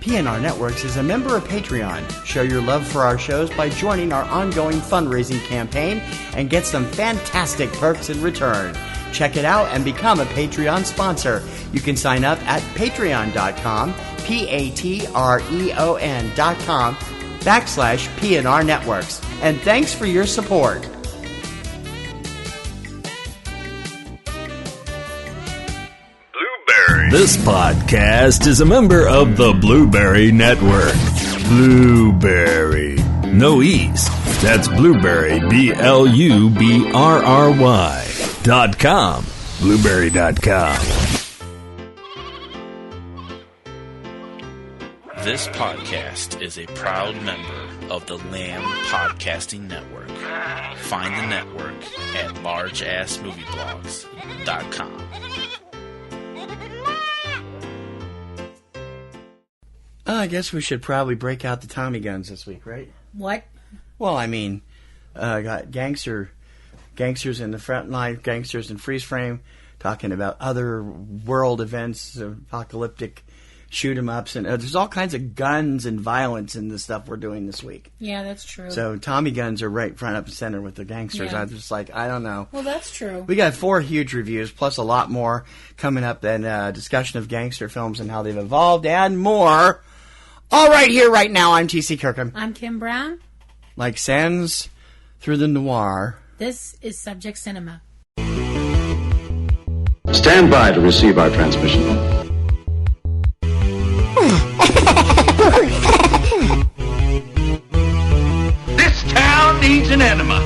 PNR Networks is a member of Patreon. Show your love for our shows by joining our ongoing fundraising campaign and get some fantastic perks in return. Check it out and become a Patreon sponsor. You can sign up at patreon.com, patreon.com/PNR Networks. And thanks for your support. This podcast is a member of the Blueberry Network. Blueberry. No E's. That's Blueberry, BLUBRRY.com. Blueberry.com. This podcast is a proud member of the Lamb Podcasting Network. Find the network at largeassmovieblogs.com. I guess we should probably break out the Tommy guns this week, right? What? Well, I mean, got gangsters in the front line, gangsters in freeze frame, talking about other world events, apocalyptic shoot 'em ups, and there's all kinds of guns and violence in the stuff we're doing this week. Yeah, that's true. So Tommy guns are right front up and center with the gangsters. Yeah. I'm just like, I don't know. Well, that's true. We got 4 huge reviews, plus a lot more coming up, then discussion of gangster films and how they've evolved, and more. All right here, right now, I'm T.C. Kirkham. I'm Kim Brown. Like sands through the noir. This is Subject Cinema. Stand by to receive our transmission. This town needs an enema.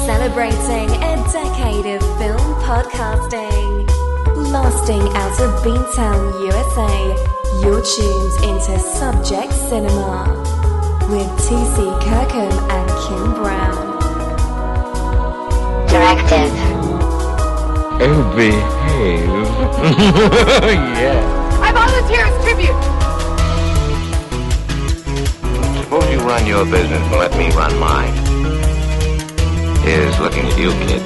Celebrating a decade of film podcasting. Blasting out of Beantown, USA. You're tuned into Subject Cinema with T.C. Kirkham and Kim Brown. Directive. Oh, behave. Yeah. I volunteer as tribute. Suppose you run your business and let me run mine. Here's looking at you, kid.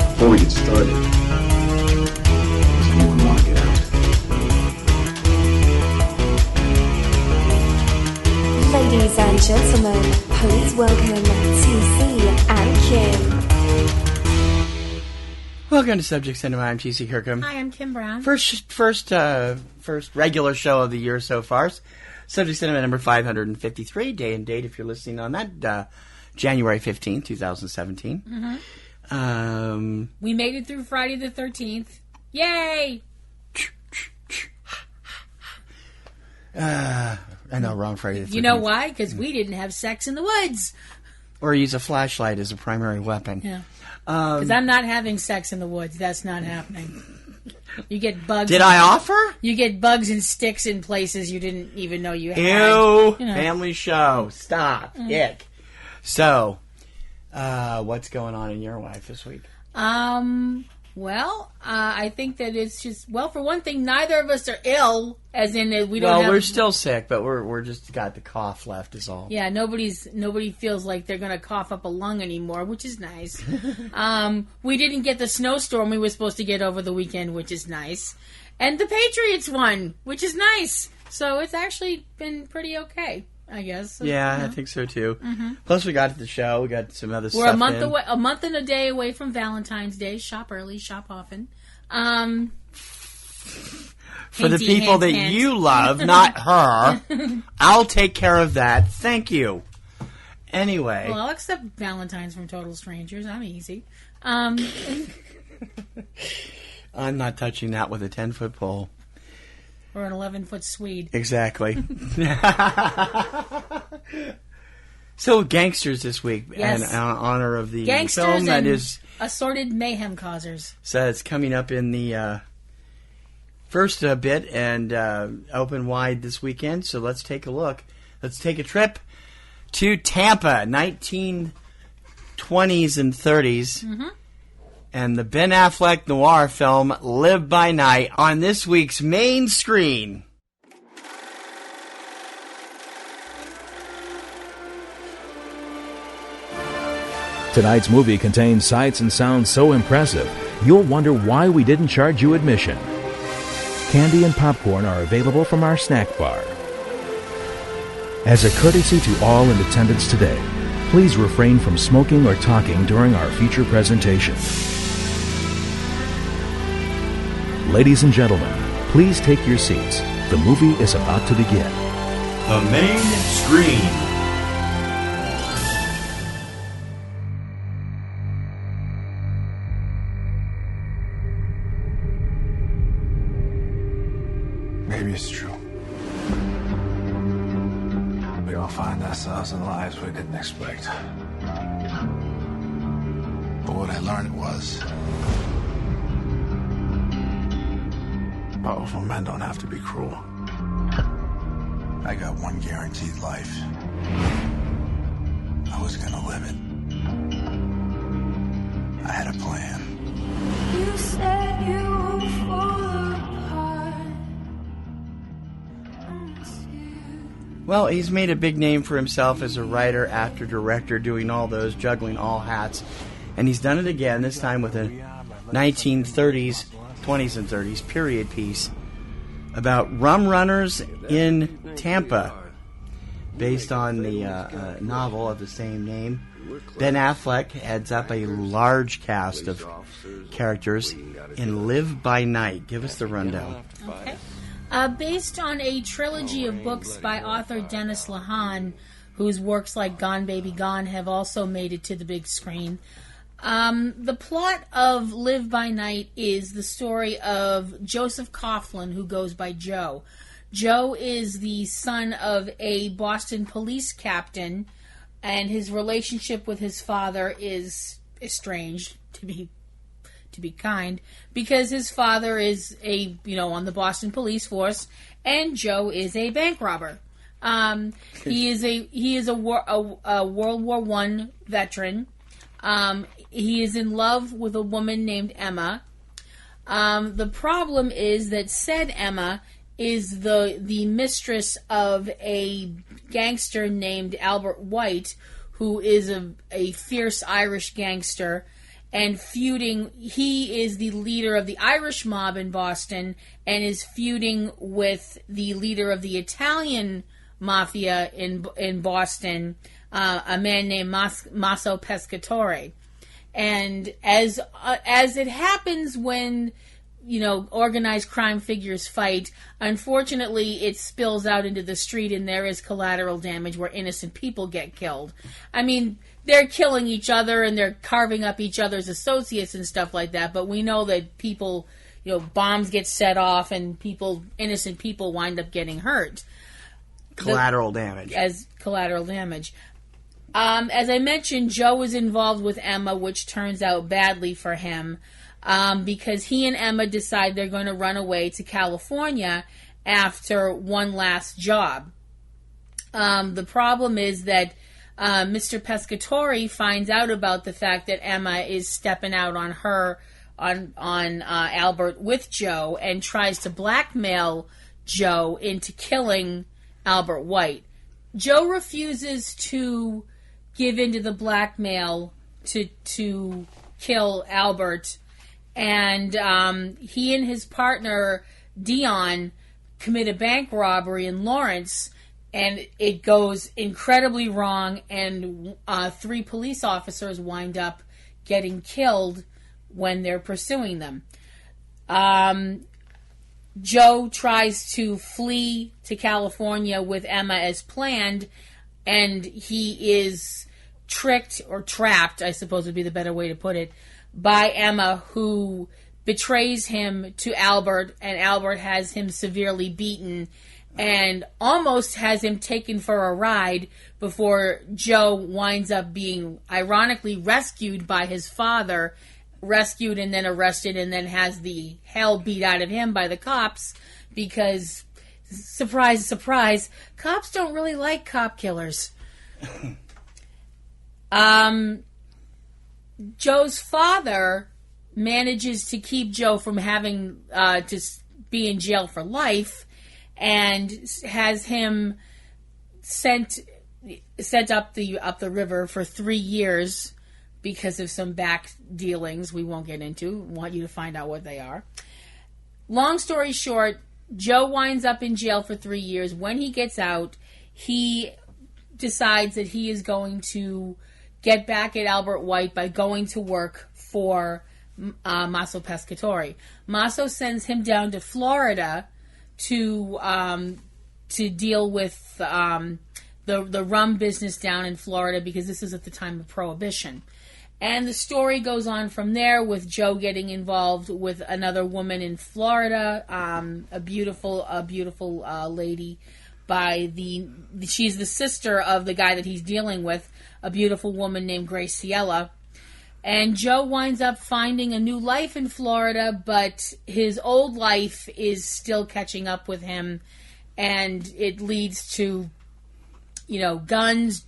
Before we get started, does anyone want to get out? Ladies and gentlemen, please welcome T.C. and Kim. Welcome to Subject Cinema. I'm T.C. Kirkham. Hi, I'm Kim Brown. First regular show of the year so far. Subject Cinema number 553. Day and date if you're listening on that. January 15th, 2017. Mm-hmm. We made it through Friday the 13th. Yay! I know, wrong Friday the 13th. You know why? Because we didn't have sex in the woods. Or use a flashlight as a primary weapon. Yeah. Because I'm not having sex in the woods. That's not happening. You get bugs. Did I offer? You get bugs and sticks in places you didn't even know you had. Ew. You know. Family show. Stop. Ick. So, what's going on in your life this week? Well, I think that it's just, well, for one thing, neither of us are ill, as in we don't have... Well, we're still sick, but we're just got the cough left is all. Yeah, nobody feels like they're going to cough up a lung anymore, which is nice. We didn't get the snowstorm we were supposed to get over the weekend, which is nice. And the Patriots won, which is nice. So it's actually been pretty okay, I guess. Yeah, I think so too. Mm-hmm. Plus, we got to the show. We got some other stuff. We're a month and a day away from Valentine's Day. Shop early, shop often. For the people that you love, not her, I'll take care of that. Thank you. Anyway, well, I'll accept Valentine's from total strangers. I'm easy. I'm not touching that with a 10-foot pole. Or an 11-foot Swede. Exactly. So, Gangsters this week, yes. in honor of the Gangsters film that and is assorted mayhem causers. So it's coming up in the first bit and open wide this weekend. So let's take a look. Let's take a trip to Tampa, 1920s and 30s. Mm-hmm. And the Ben Affleck noir film Live by Night on this week's main screen. Tonight's movie contains sights and sounds so impressive, you'll wonder why we didn't charge you admission. Candy and popcorn are available from our snack bar. As a courtesy to all in attendance today, please refrain from smoking or talking during our feature presentation. Ladies and gentlemen, please take your seats. The movie is about to begin. The main screen. Maybe it's true. We all find ourselves in lives we didn't expect. But what I learned was, powerful men don't have to be cruel. I got one guaranteed life. I was gonna live it. I had a plan. You said you would fall apart. Well, he's made a big name for himself as a writer, actor, director, doing all those, juggling all hats. And he's done it again, this time with a 1930s, 20s and 30s period piece about rum runners in Tampa, based on the novel of the same name. Ben Affleck heads up a large cast of characters in Live by Night. Give us the rundown. Okay. Based on a trilogy of books by author Dennis Lehane, whose works like Gone Baby Gone have also made it to the big screen. The plot of Live by Night is the story of Joseph Coughlin, who goes by Joe. Joe is the son of a Boston police captain, and his relationship with his father is estranged, to be kind, because his father is on the Boston police force, and Joe is a bank robber. He is a World War I veteran. He is in love with a woman named Emma. The problem is that said Emma is the mistress of a gangster named Albert White, who is a fierce Irish gangster, and feuding. He is the leader of the Irish mob in Boston and is feuding with the leader of the Italian mafia in Boston, a man named Maso Pescatore. And as it happens when organized crime figures fight, unfortunately it spills out into the street and there is collateral damage where innocent people get killed. I mean, they're killing each other and they're carving up each other's associates and stuff like that, but we know that people, bombs get set off and innocent people wind up getting hurt. Collateral damage. As collateral damage. As I mentioned, Joe is involved with Emma, which turns out badly for him, because he and Emma decide they're going to run away to California after one last job. The problem is that Mr. Pescatore finds out about the fact that Emma is stepping out on Albert with Joe and tries to blackmail Joe into killing Albert White. Joe refuses to give into the blackmail to kill Albert, and he and his partner Dion commit a bank robbery in Lawrence, and it goes incredibly wrong, and 3 police officers wind up getting killed when they're pursuing them. Joe tries to flee to California with Emma as planned, and he is tricked, or trapped, I suppose would be the better way to put it, by Emma, who betrays him to Albert, and Albert has him severely beaten and almost has him taken for a ride before Joe winds up being ironically rescued by his father, rescued and then arrested, and then has the hell beat out of him by the cops because, surprise, surprise, cops don't really like cop killers. Joe's father manages to keep Joe from having to be in jail for life, and has him sent up the river for 3 years because of some back dealings we won't get into. Want you to find out what they are. Long story short, Joe winds up in jail for 3 years. When he gets out, he decides that he is going to get back at Albert White by going to work for Maso Pescatore. Maso sends him down to Florida to deal with the rum business down in Florida, because this is at the time of Prohibition. And the story goes on from there, with Joe getting involved with another woman in Florida, a beautiful lady. She's the sister of the guy that he's dealing with, a beautiful woman named Graciela. And Joe winds up finding a new life in Florida, but his old life is still catching up with him, and it leads to, guns,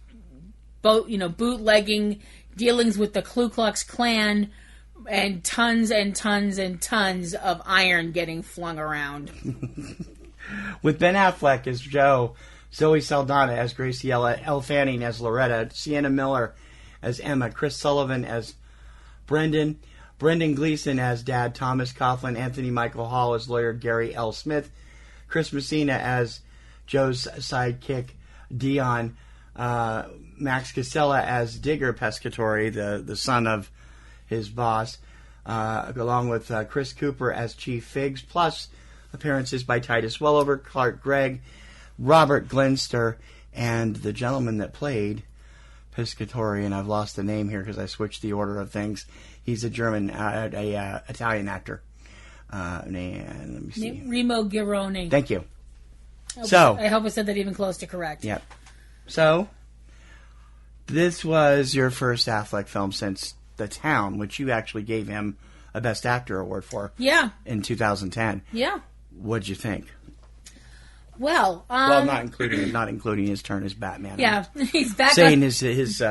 bootlegging, dealings with the Ku Klux Klan, and tons of iron getting flung around. With Ben Affleck as Joe, Zoe Saldana as Graciela, Elle Fanning as Loretta, Sienna Miller as Emma, Chris Sullivan as Brendan Gleeson as Dad Thomas Coughlin, Anthony Michael Hall as lawyer Gary L. Smith, Chris Messina as Joe's sidekick Dion, Max Casella as Digger Pescatore, the son of his boss, along with Chris Cooper as Chief Figs, plus appearances by Titus Wellover, Clark Gregg, Robert Glenster, and the gentleman that played Pescatore, and I've lost the name here because I switched the order of things. He's a German, Italian actor. Let me see. Remo Gironi. Thank you. I hope I said that even close to correct. Yep. So, this was your first Affleck film since The Town, which you actually gave him a Best Actor award for. Yeah. In 2010. Yeah. What'd you think? Well, not including his turn as Batman. Yeah, he's back. Saying his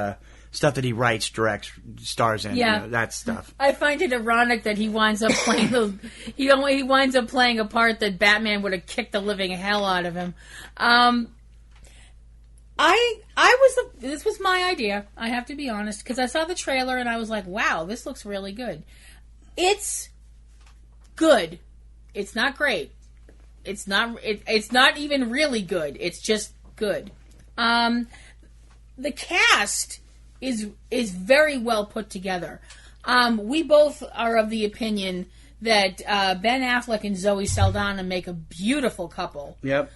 stuff that he writes, directs, stars in. Yeah, that stuff. I find it ironic that he winds up playing he winds up playing a part that Batman would have kicked the living hell out of him. This was my idea. I have to be honest, because I saw the trailer and I was like, wow, this looks really good. It's good. It's not great. It's not even really good. It's just good. The cast is very well put together. We both are of the opinion that Ben Affleck and Zoe Saldana make a beautiful couple. Yep.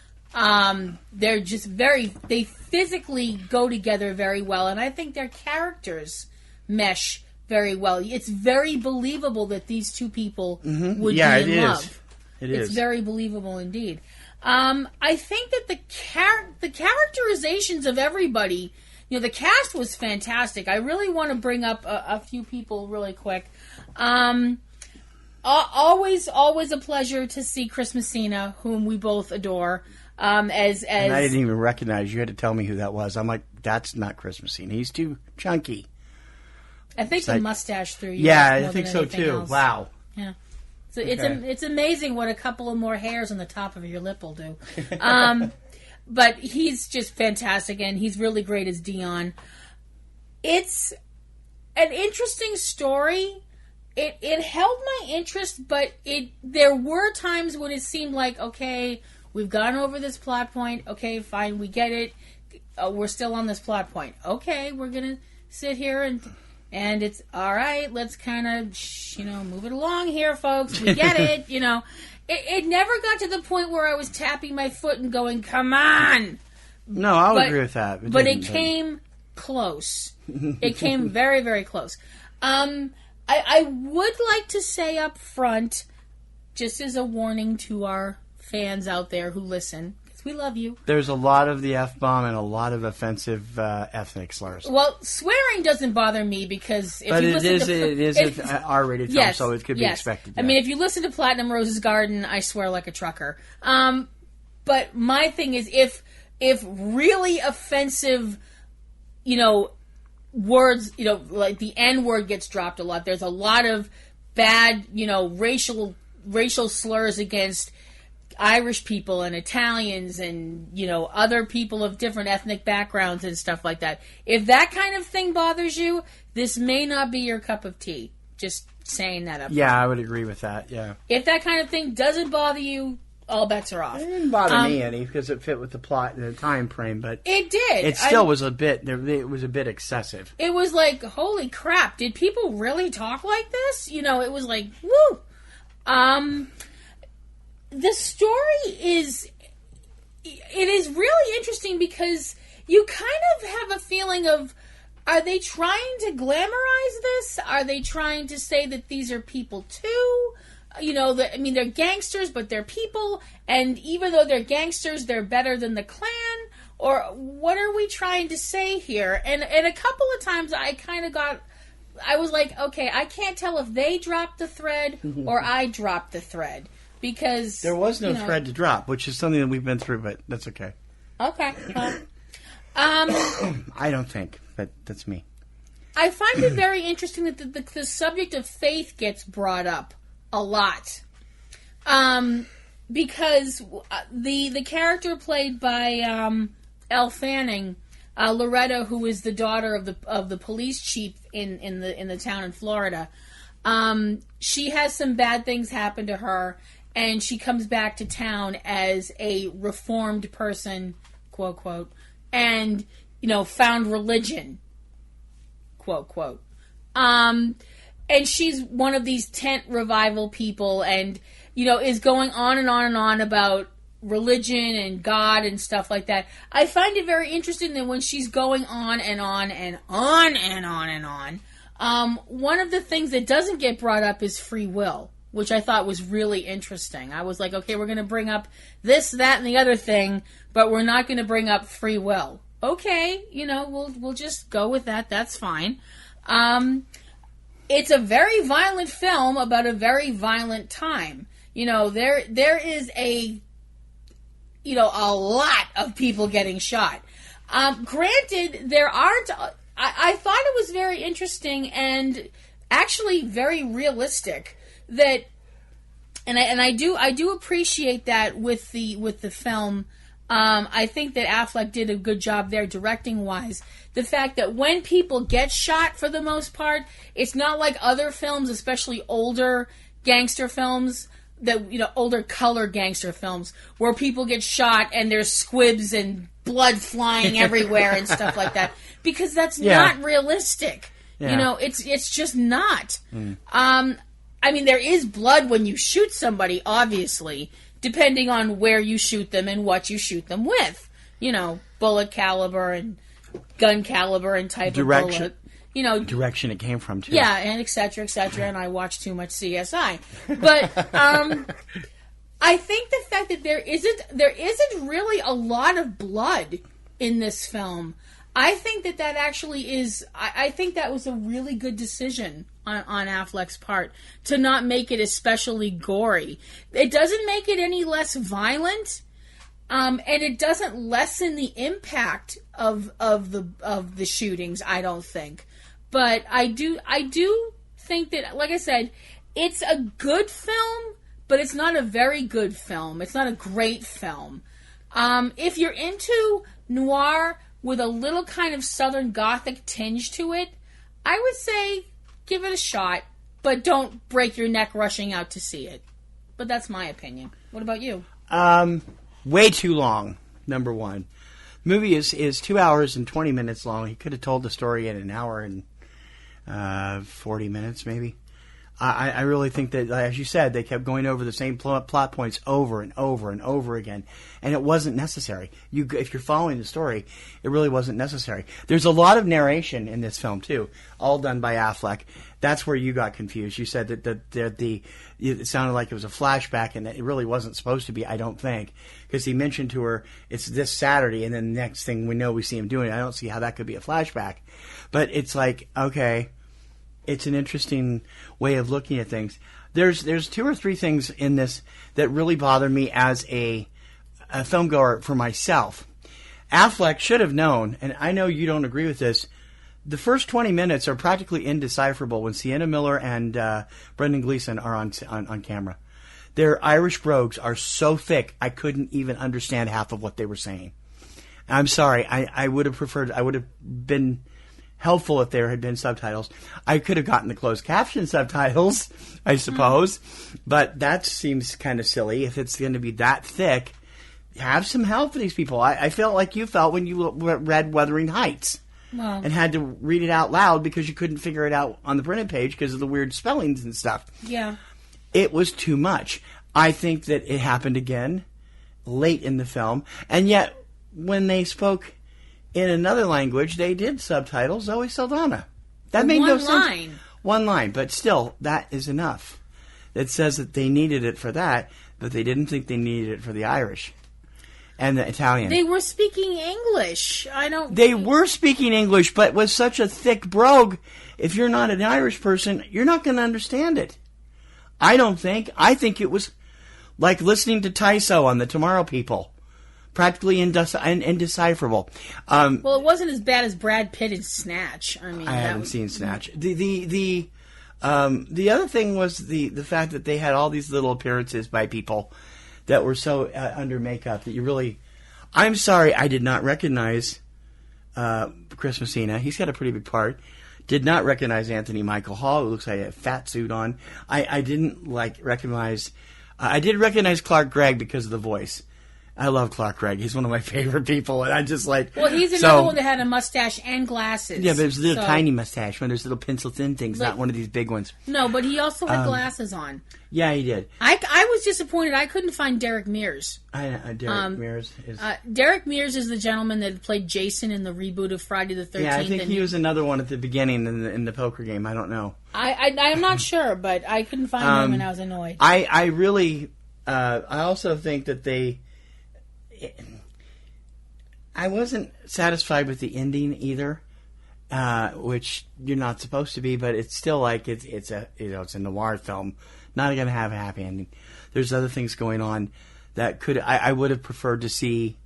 They're just they physically go together very well, and I think their characters mesh very well. It's very believable that these two people would be in love. It's very believable indeed. I think that the characterizations of everybody, the cast was fantastic. I really want to bring up a few people really quick. Always a pleasure to see Chris Messina, whom we both adore. And I didn't even recognize you. Had to tell me who that was. I'm like, that's not Chris Messina. He's too chunky. I think the mustache threw you. Yeah, I think so too. Else. Wow. Yeah. So it's amazing what a couple of more hairs on the top of your lip will do. But he's just fantastic, and he's really great as Dion. It's an interesting story. It held my interest, but there were times when it seemed like, okay, we've gone over this plot point. Okay, fine, we get it. We're still on this plot point. Okay, we're gonna sit here and it's all right. Let's kind of, move it along here, folks. We get it. It never got to the point where I was tapping my foot and going, "Come on." No, I would agree with that. It came close. It came very, very close. I would like to say up front, just as a warning to our fans out there who listen, because we love you. There's a lot of the F-bomb and a lot of offensive ethnic slurs. Well, swearing doesn't bother me because it is an R-rated film, so it could be expected. Yeah. I mean, if you listen to Platinum Rose's Garden, I swear like a trucker. But my thing is, if really offensive, words, like the N-word gets dropped a lot. There's a lot of bad, racial slurs against Irish people and Italians and, other people of different ethnic backgrounds and stuff like that. If that kind of thing bothers you, this may not be your cup of tea. Just saying that up. Yeah, I would agree with that. Yeah. If that kind of thing doesn't bother you, all bets are off. It didn't bother me any because it fit with the plot and the time frame, but it did. It still was a bit. It was a bit excessive. It was like, holy crap! Did people really talk like this? You know, it was like, woo. The story is really interesting because you kind of have a feeling of, are they trying to glamorize this? Are they trying to say that these are people too? You know, they're gangsters, but they're people, and even though they're gangsters, they're better than the Klan? Or what are we trying to say here? And a couple of times I was like, okay, I can't tell if they dropped the thread or I dropped the thread. Because there was no thread to drop, which is something that we've been through, but that's okay. Okay. I don't think, but that's me. I find it very interesting that the subject of faith gets brought up a lot, because the character played by Elle Fanning, Loretta, who is the daughter of the police chief in the town in Florida, she has some bad things happen to her. And she comes back to town as a reformed person, quote, quote, and, found religion, quote, quote. And she's one of these tent revival people and, is going on and on and on about religion and God and stuff like that. I find it very interesting that when she's going on and on and on and on and on, one of the things that doesn't get brought up is free will, which I thought was really interesting. I was like, okay, we're going to bring up this, that, and the other thing, but we're not going to bring up free will. Okay, we'll just go with that. That's fine. It's a very violent film about a very violent time. There is a lot of people getting shot. Granted, there aren't. I thought it was very interesting and actually very realistic. That, and I do appreciate that with the film. I think that Affleck did a good job there directing wise. The fact that when people get shot, for the most part, it's not like other films, especially older gangster films, older color gangster films, where people get shot and there's squibs and blood flying everywhere and stuff like that, because that's not realistic. Yeah. It's just not. I mean, there is blood when you shoot somebody, obviously, depending on where you shoot them and what you shoot them with. Bullet caliber and gun caliber and type of bullet. Direction it came from, too. Yeah, and et cetera, and I watch too much CSI. But I think the fact that there isn't really a lot of blood in this film, I think that actually is... I think that was a really good decision on Affleck's part to not make it especially gory. It doesn't make it any less violent, and it doesn't lessen the impact of the shootings, I don't think. But I do think that, like I said, it's a good film, but it's not a very good film. It's not a great film. If you're into noir with a little kind of Southern Gothic tinge to it, I would say give it a shot, but don't break your neck rushing out to see it. But that's my opinion. What about you? Way too long, number one. The movie is 2 hours and 20 minutes long. He could have told the story in an hour and 40 minutes, maybe. I really think that, as you said, they kept going over the same plot points over and over and over again, and it wasn't necessary. If you're following the story, it really wasn't necessary. There's a lot of narration in this film too, all done by Affleck. That's where you got confused. You said that it sounded like it was a flashback, and it really wasn't supposed to be. I don't think, because he mentioned to her it's this Saturday, and then the next thing we see him doing it. I don't see how that could be a flashback, but it's like, okay. It's an interesting way of looking at things. There's two or three things in this that really bother me as a filmgoer for myself. Affleck should have known, and I know you don't agree with this, the first 20 minutes are practically indecipherable when Sienna Miller and Brendan Gleeson are on camera. Their Irish brogues are so thick I couldn't even understand half of what they were saying. I'm sorry. I would have preferred... I would have been... helpful if there had been subtitles. I could have gotten the closed caption subtitles, I suppose, but that seems kind of silly. If it's going to be that thick, have some help for these people. I felt like you felt when you read Wuthering Heights. Well, and had to read it out loud because you couldn't figure it out on the printed page because of the weird spellings and stuff. Yeah. It was too much. I think that it happened again late in the film. And yet, when they spoke in another language, they did subtitle Zoe Saldana. That made no sense. One line. One line. But still, that is enough. It says that they needed it for that, but they didn't think they needed it for the Irish. And the Italian. They were speaking English. They were speaking English, but with such a thick brogue, if you're not an Irish person, you're not going to understand it. I don't think. I think it was like listening to Tyso on the Tomorrow People. Practically indecipherable. Well, it wasn't as bad as Brad Pitt in Snatch. I haven't seen Snatch. The other thing was the fact that they had all these little appearances by people that were so under makeup that you really... I'm sorry, I did not recognize Chris Messina. He's got a pretty big part. Did not recognize Anthony Michael Hall, who looks like a fat suit on. I didn't recognize... I did recognize Clark Gregg because of the voice. I love Clark Gregg. He's one of my favorite people, and I just like... Well, he's another one that had a mustache and glasses. Yeah, but it was a little tiny mustache. When there's little pencil-thin things, not one of these big ones. No, but he also had glasses on. Yeah, he did. I was disappointed. I couldn't find Derek Mears. Derek Mears is... Derek Mears is the gentleman that played Jason in the reboot of Friday the 13th. Yeah, I think he was another one at the beginning in the poker game. I don't know. I'm not sure, but I couldn't find him, and I was annoyed. I really... I also think that they... I wasn't satisfied with the ending either, which you're not supposed to be, but it's still like it's a noir film, not going to have a happy ending. There's other things going on that I would have preferred to see.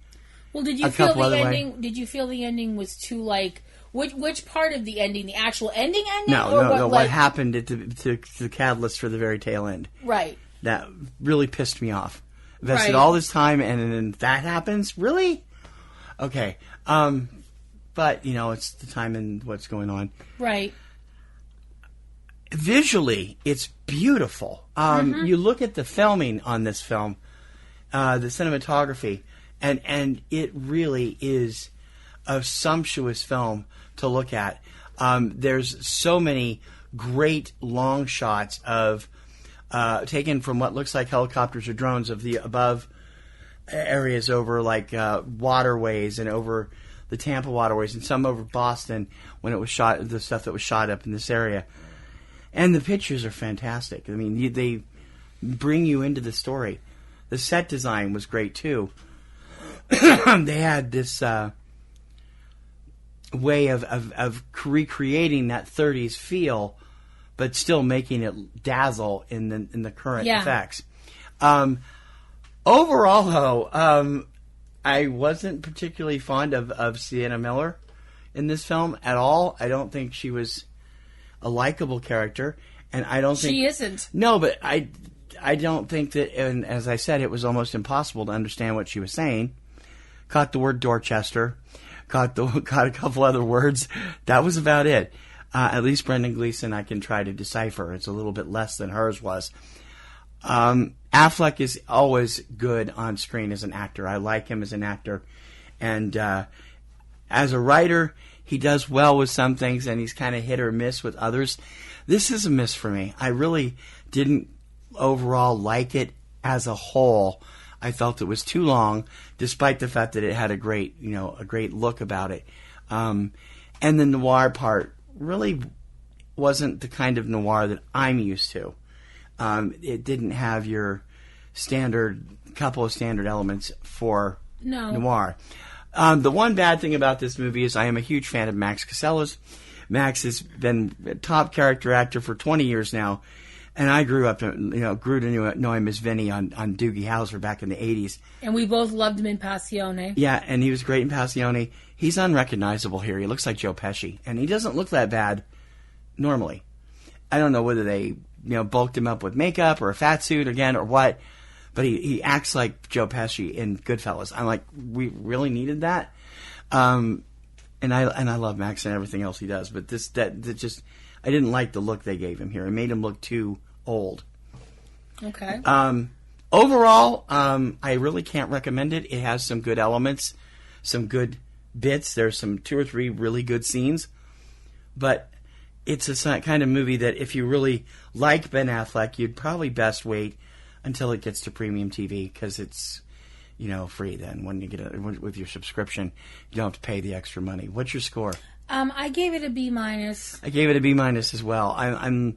Well, did you feel the ending? Did you feel the ending was too which part of the ending? The actual ending? No. What happened to the catalyst for the very tail end? Right. That really pissed me off. Invested all this time, and then that happens? Really? Okay. But, it's the time and what's going on. Right. Visually, it's beautiful. You look at the filming on this film, the cinematography, and it really is a sumptuous film to look at. There's so many great long shots of... taken from what looks like helicopters or drones of the above areas over waterways and over the Tampa waterways and some over Boston when it was shot, the stuff that was shot up in this area. And the pictures are fantastic. I mean, they bring you into the story. The set design was great too. They had this way of recreating that 30s feel, but still making it dazzle in the current effects. Overall, though, I wasn't particularly fond of Sienna Miller in this film at all. I don't think she was a likable character, and I don't think she isn't. No, but I don't think that. And as I said, it was almost impossible to understand what she was saying. Caught the word Dorchester, caught a couple other words. That was about it. At least Brendan Gleeson I can try to decipher. It's a little bit less than hers was. Affleck is always good on screen as an actor. I like him as an actor. And as a writer, he does well with some things, and he's kind of hit or miss with others. This is a miss for me. I really didn't overall like it as a whole. I felt it was too long, despite the fact that it had a great look about it. And the noir part really wasn't the kind of noir that I'm used to. It didn't have your couple of standard elements for noir. The one bad thing about this movie is I am a huge fan of Max Casellas. Max has been a top character actor for 20 years now, and I grew to know him as Vinny on Doogie Howser back in the 80s. And we both loved him in Passione. Yeah, and he was great in Passione. He's unrecognizable here. He looks like Joe Pesci, and he doesn't look that bad normally. I don't know whether they bulked him up with makeup or a fat suit again or what, but he acts like Joe Pesci in Goodfellas. I'm like, we really needed that? And I love Max and everything else he does, but I didn't like the look they gave him here. It made him look too old. Okay. Overall, I really can't recommend it. It has some good elements, some good bits. There's some 2 or 3 really good scenes, but it's a kind of movie that if you really like Ben Affleck, you'd probably best wait until it gets to premium TV, because it's free then. When you get with your subscription, you don't have to pay the extra money. What's your score? I gave it a B-. I gave it a B- as well. I'm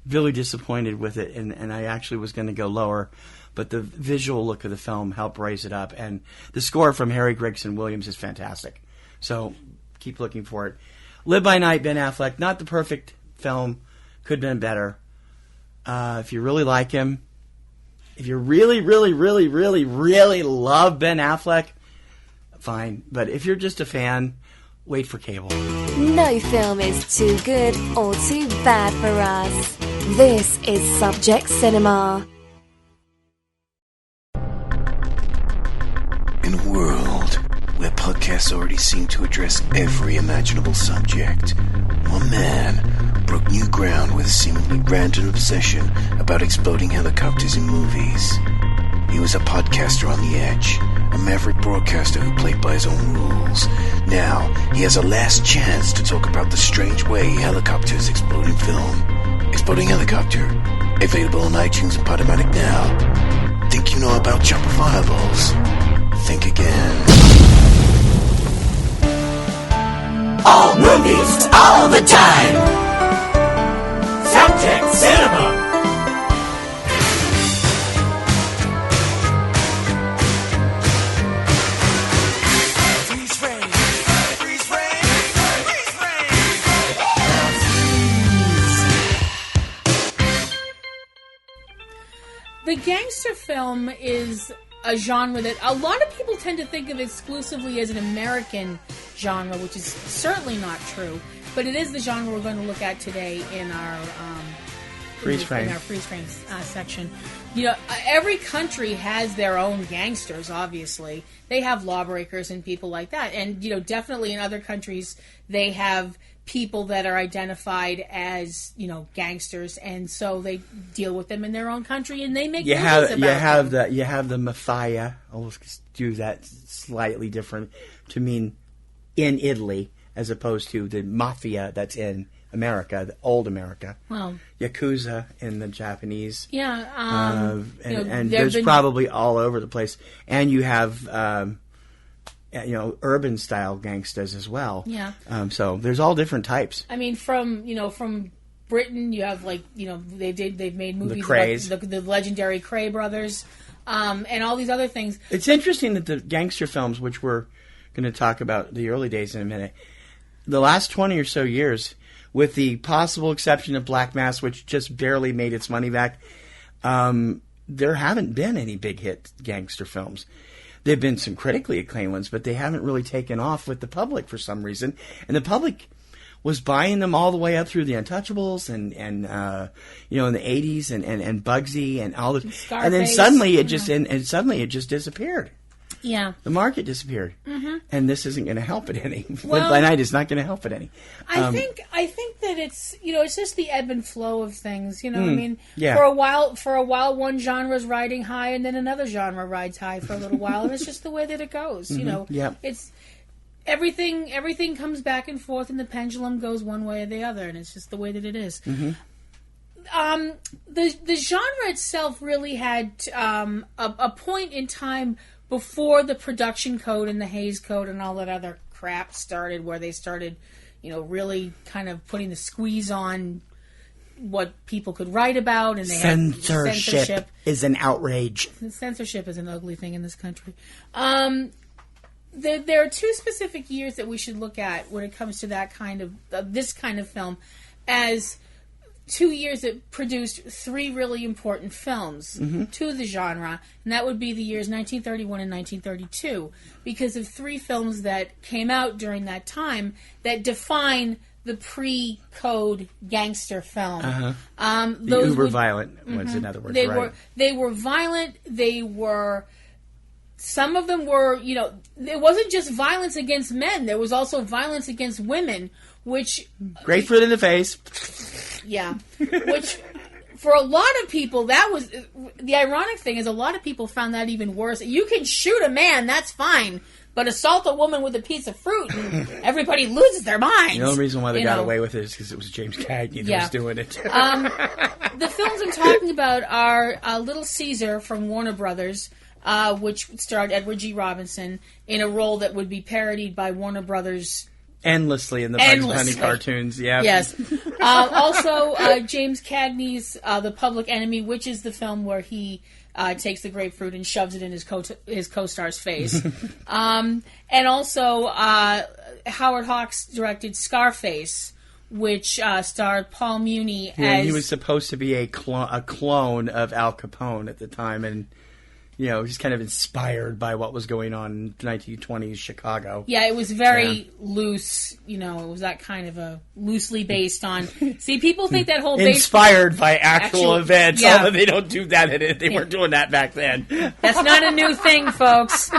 really disappointed with it, and I actually was going to go lower, but the visual look of the film helped raise it up, and the score from Harry Gregson Williams is fantastic. So keep looking for it. Live by Night, Ben Affleck, not the perfect film, could have been better. If you really like him, if you really, really, really, really, really love Ben Affleck, fine. But if you're just a fan, wait for cable. No film is too good or too bad for us. This is Subject Cinema. In a world where podcasts already seem to address every imaginable subject, one man broke new ground with a seemingly random obsession about exploding helicopters in movies. He was a podcaster on the edge, a maverick broadcaster who played by his own rules. Now, he has a last chance to talk about the strange way helicopters explode in film. Exploding Helicopter, available on iTunes and Podomatic now. Think you know about chopper fireballs? Think again. All movies, all the time. Subject Cinema. The gangster film is a genre that a lot of people tend to think of exclusively as an American genre, which is certainly not true. But it is the genre we're going to look at today in our freeze frame section. Every country has their own gangsters. Obviously, they have lawbreakers and people like that, and definitely in other countries they have people that are identified as gangsters, and so they deal with them in their own country, and they make movies about them. You have the mafia. I'll do that slightly different to mean in Italy as opposed to the mafia that's in America, the old America. Well, Yakuza in the Japanese. Yeah, and there's probably all over the place, and you have urban style gangsters as well. Yeah. So there's all different types. I mean, from Britain, you have they've made movies about the legendary Cray brothers, and all these other things. It's interesting that the gangster films, which we're going to talk about the early days in a minute, the last 20 or so years, with the possible exception of Black Mass, which just barely made its money back, there haven't been any big hit gangster films. There have been some critically acclaimed ones, but they haven't really taken off with the public for some reason. And the public was buying them all the way up through the Untouchables and in the 80s and Bugsy and all the Scarface, and then suddenly it just and suddenly it just disappeared. Yeah, the market disappeared, and this isn't going to help it any. Well, by night, it's not going to help it any. I think that it's it's just the ebb and flow of things. I mean, yeah. For a while, one genre's riding high, and then another genre rides high for a little while, and it's just the way that it goes. Yeah. It's everything comes back and forth, and the pendulum goes one way or the other, and it's just the way that it is. The genre itself really had a point in time before the production code and the Hays Code and all that other crap started, where they started, really kind of putting the squeeze on what people could write about, and they censorship is an outrage. Censorship is an ugly thing in this country. There are two specific years that we should look at when it comes to that kind of this kind of film, as 2 years that produced 3 really important films to the genre, and that would be the years 1931 and 1932, because of 3 films that came out during that time that define the pre-code gangster film. The uber violent was, in other words, They were violent. They were some of them were, it wasn't just violence against men. There was also violence against women, which... Grapefruit in the face. Yeah. Which, for a lot of people, that was... The ironic thing is a lot of people found that even worse. You can shoot a man, that's fine. But assault a woman with a piece of fruit and everybody loses their minds. The only reason why they got away with it is because it was James Cagney that was doing it. The films I'm talking about are Little Caesar from Warner Brothers, which starred Edward G. Robinson in a role that would be parodied by Warner Brothers endlessly in the Bugs Bunny cartoons. Yeah. Yes. Also, James Cagney's The Public Enemy, which is the film where he takes the grapefruit and shoves it in his co-star's face. And also, Howard Hawks directed Scarface, which starred Paul Muni as... he was supposed to be a clone of Al Capone at the time, and... he's kind of inspired by what was going on in 1920s Chicago. Yeah, it was very loose. It was that kind of a loosely based on... See, people think that whole... Inspired by actual events. Yeah. Although they don't do that. They weren't doing that back then. That's not a new thing, folks.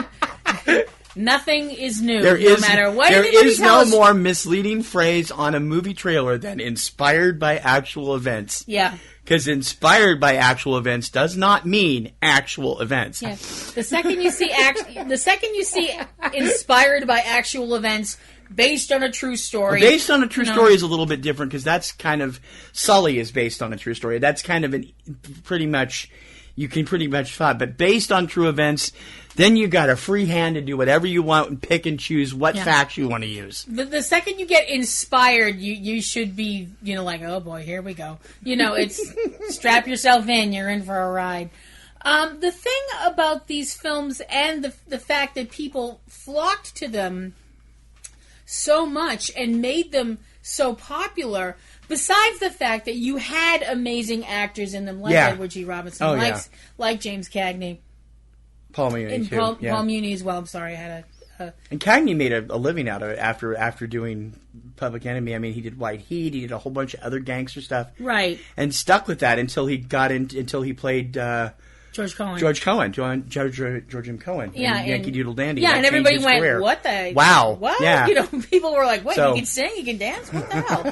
Nothing is new, no matter what There anybody is tells. no more misleading phrase on a movie trailer than inspired by actual events. Yeah. Because inspired by actual events does not mean actual events. Yeah. The second you see inspired by actual events based on a true story. Well, based on a true story is a little bit different because that's kind of Sully is based on a true story. That's kind of you can pretty much find. But based on true events, then you got a free hand to do whatever you want and pick and choose what facts you want to use. The second you get inspired, you should be, like, oh boy, here we go. It's strap yourself in, you're in for a ride. The thing about these films and the fact that people flocked to them so much and made them so popular, besides the fact that you had amazing actors in them, like Edward G. Robinson, like James Cagney. Paul Muni, too. Paul Muni as well. I'm sorry, I had And Cagney made a living out of it after doing Public Enemy. I mean, he did White Heat. He did a whole bunch of other gangster stuff. Right. And stuck with that until he played George Cohen. George M. Cohen. Yeah. In Yankee Doodle Dandy. Yeah, that and everybody changed his went, career. what the... Wow. What? Yeah. People were like, wait, you can sing, you can dance? What the hell?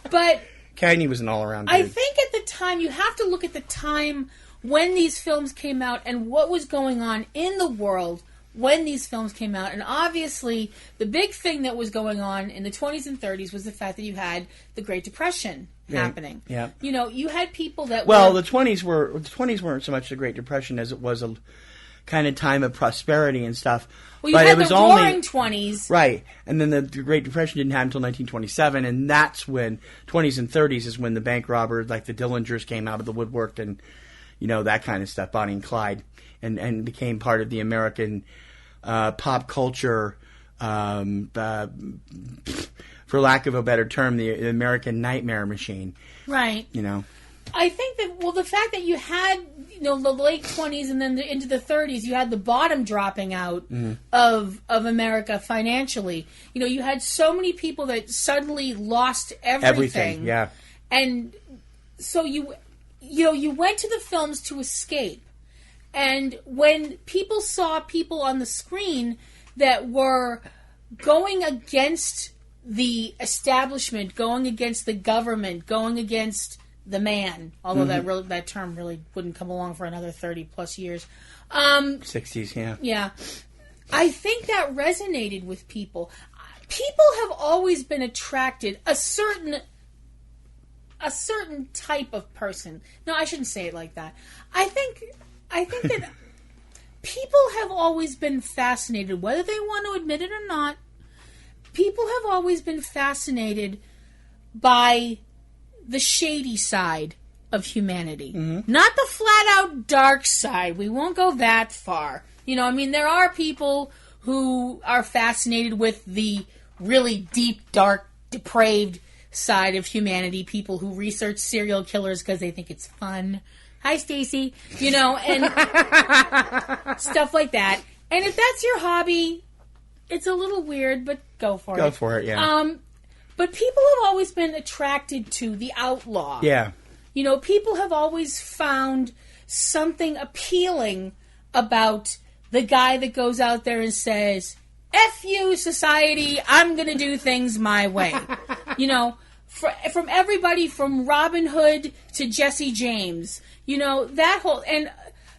But... Cagney was an all-around dude. I think at the time, you have to look at the time when these films came out and what was going on in the world when these films came out. And obviously, the big thing that was going on in the 20s and 30s was the fact that you had the Great Depression happening. Yeah. You had people that the 20s weren't so much the Great Depression as it was a kind of time of prosperity and stuff. Well, you had the Roaring 20s. Right. And then the Great Depression didn't happen until 1927, and that's when, 20s and 30s is when the bank robbers, like the Dillingers, came out of the woodwork and, that kind of stuff, Bonnie and Clyde, and became part of the American pop culture, for lack of a better term, the American nightmare machine. Right. I think that, the fact that you had, the late 20s and then into the 30s, you had the bottom dropping out of America financially. You had so many people that suddenly lost everything. Yeah. And so you went to the films to escape. And when people saw people on the screen that were going against the establishment, going against the government, going against the man, although that term really wouldn't come along for another 30 plus years. 60s, yeah. Yeah. I think that resonated with people. People have always been attracted, a certain type of person. No, I shouldn't say it like that. I think that people have always been fascinated, whether they want to admit it or not. People have always been fascinated by the shady side of humanity. Not the flat-out dark side. We won't go that far. There are people who are fascinated with the really deep, dark, depraved side of humanity. People who research serial killers because they think it's fun. Hi, Stacy. And stuff like that. And if that's your hobby, it's a little weird, but go for it. Go for it, yeah. But people have always been attracted to the outlaw. Yeah. People have always found something appealing about the guy that goes out there and says, F you, society, I'm going to do things my way. From everybody from Robin Hood to Jesse James, that whole, and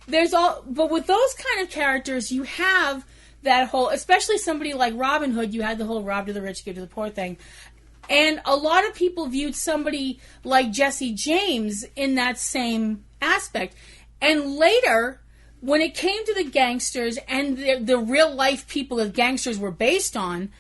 but with those kind of characters, you have that whole, especially somebody like Robin Hood, you had the whole rob to the rich, give to the poor thing. And a lot of people viewed somebody like Jesse James in that same aspect. And later, when it came to the gangsters and the real life people that gangsters were based on,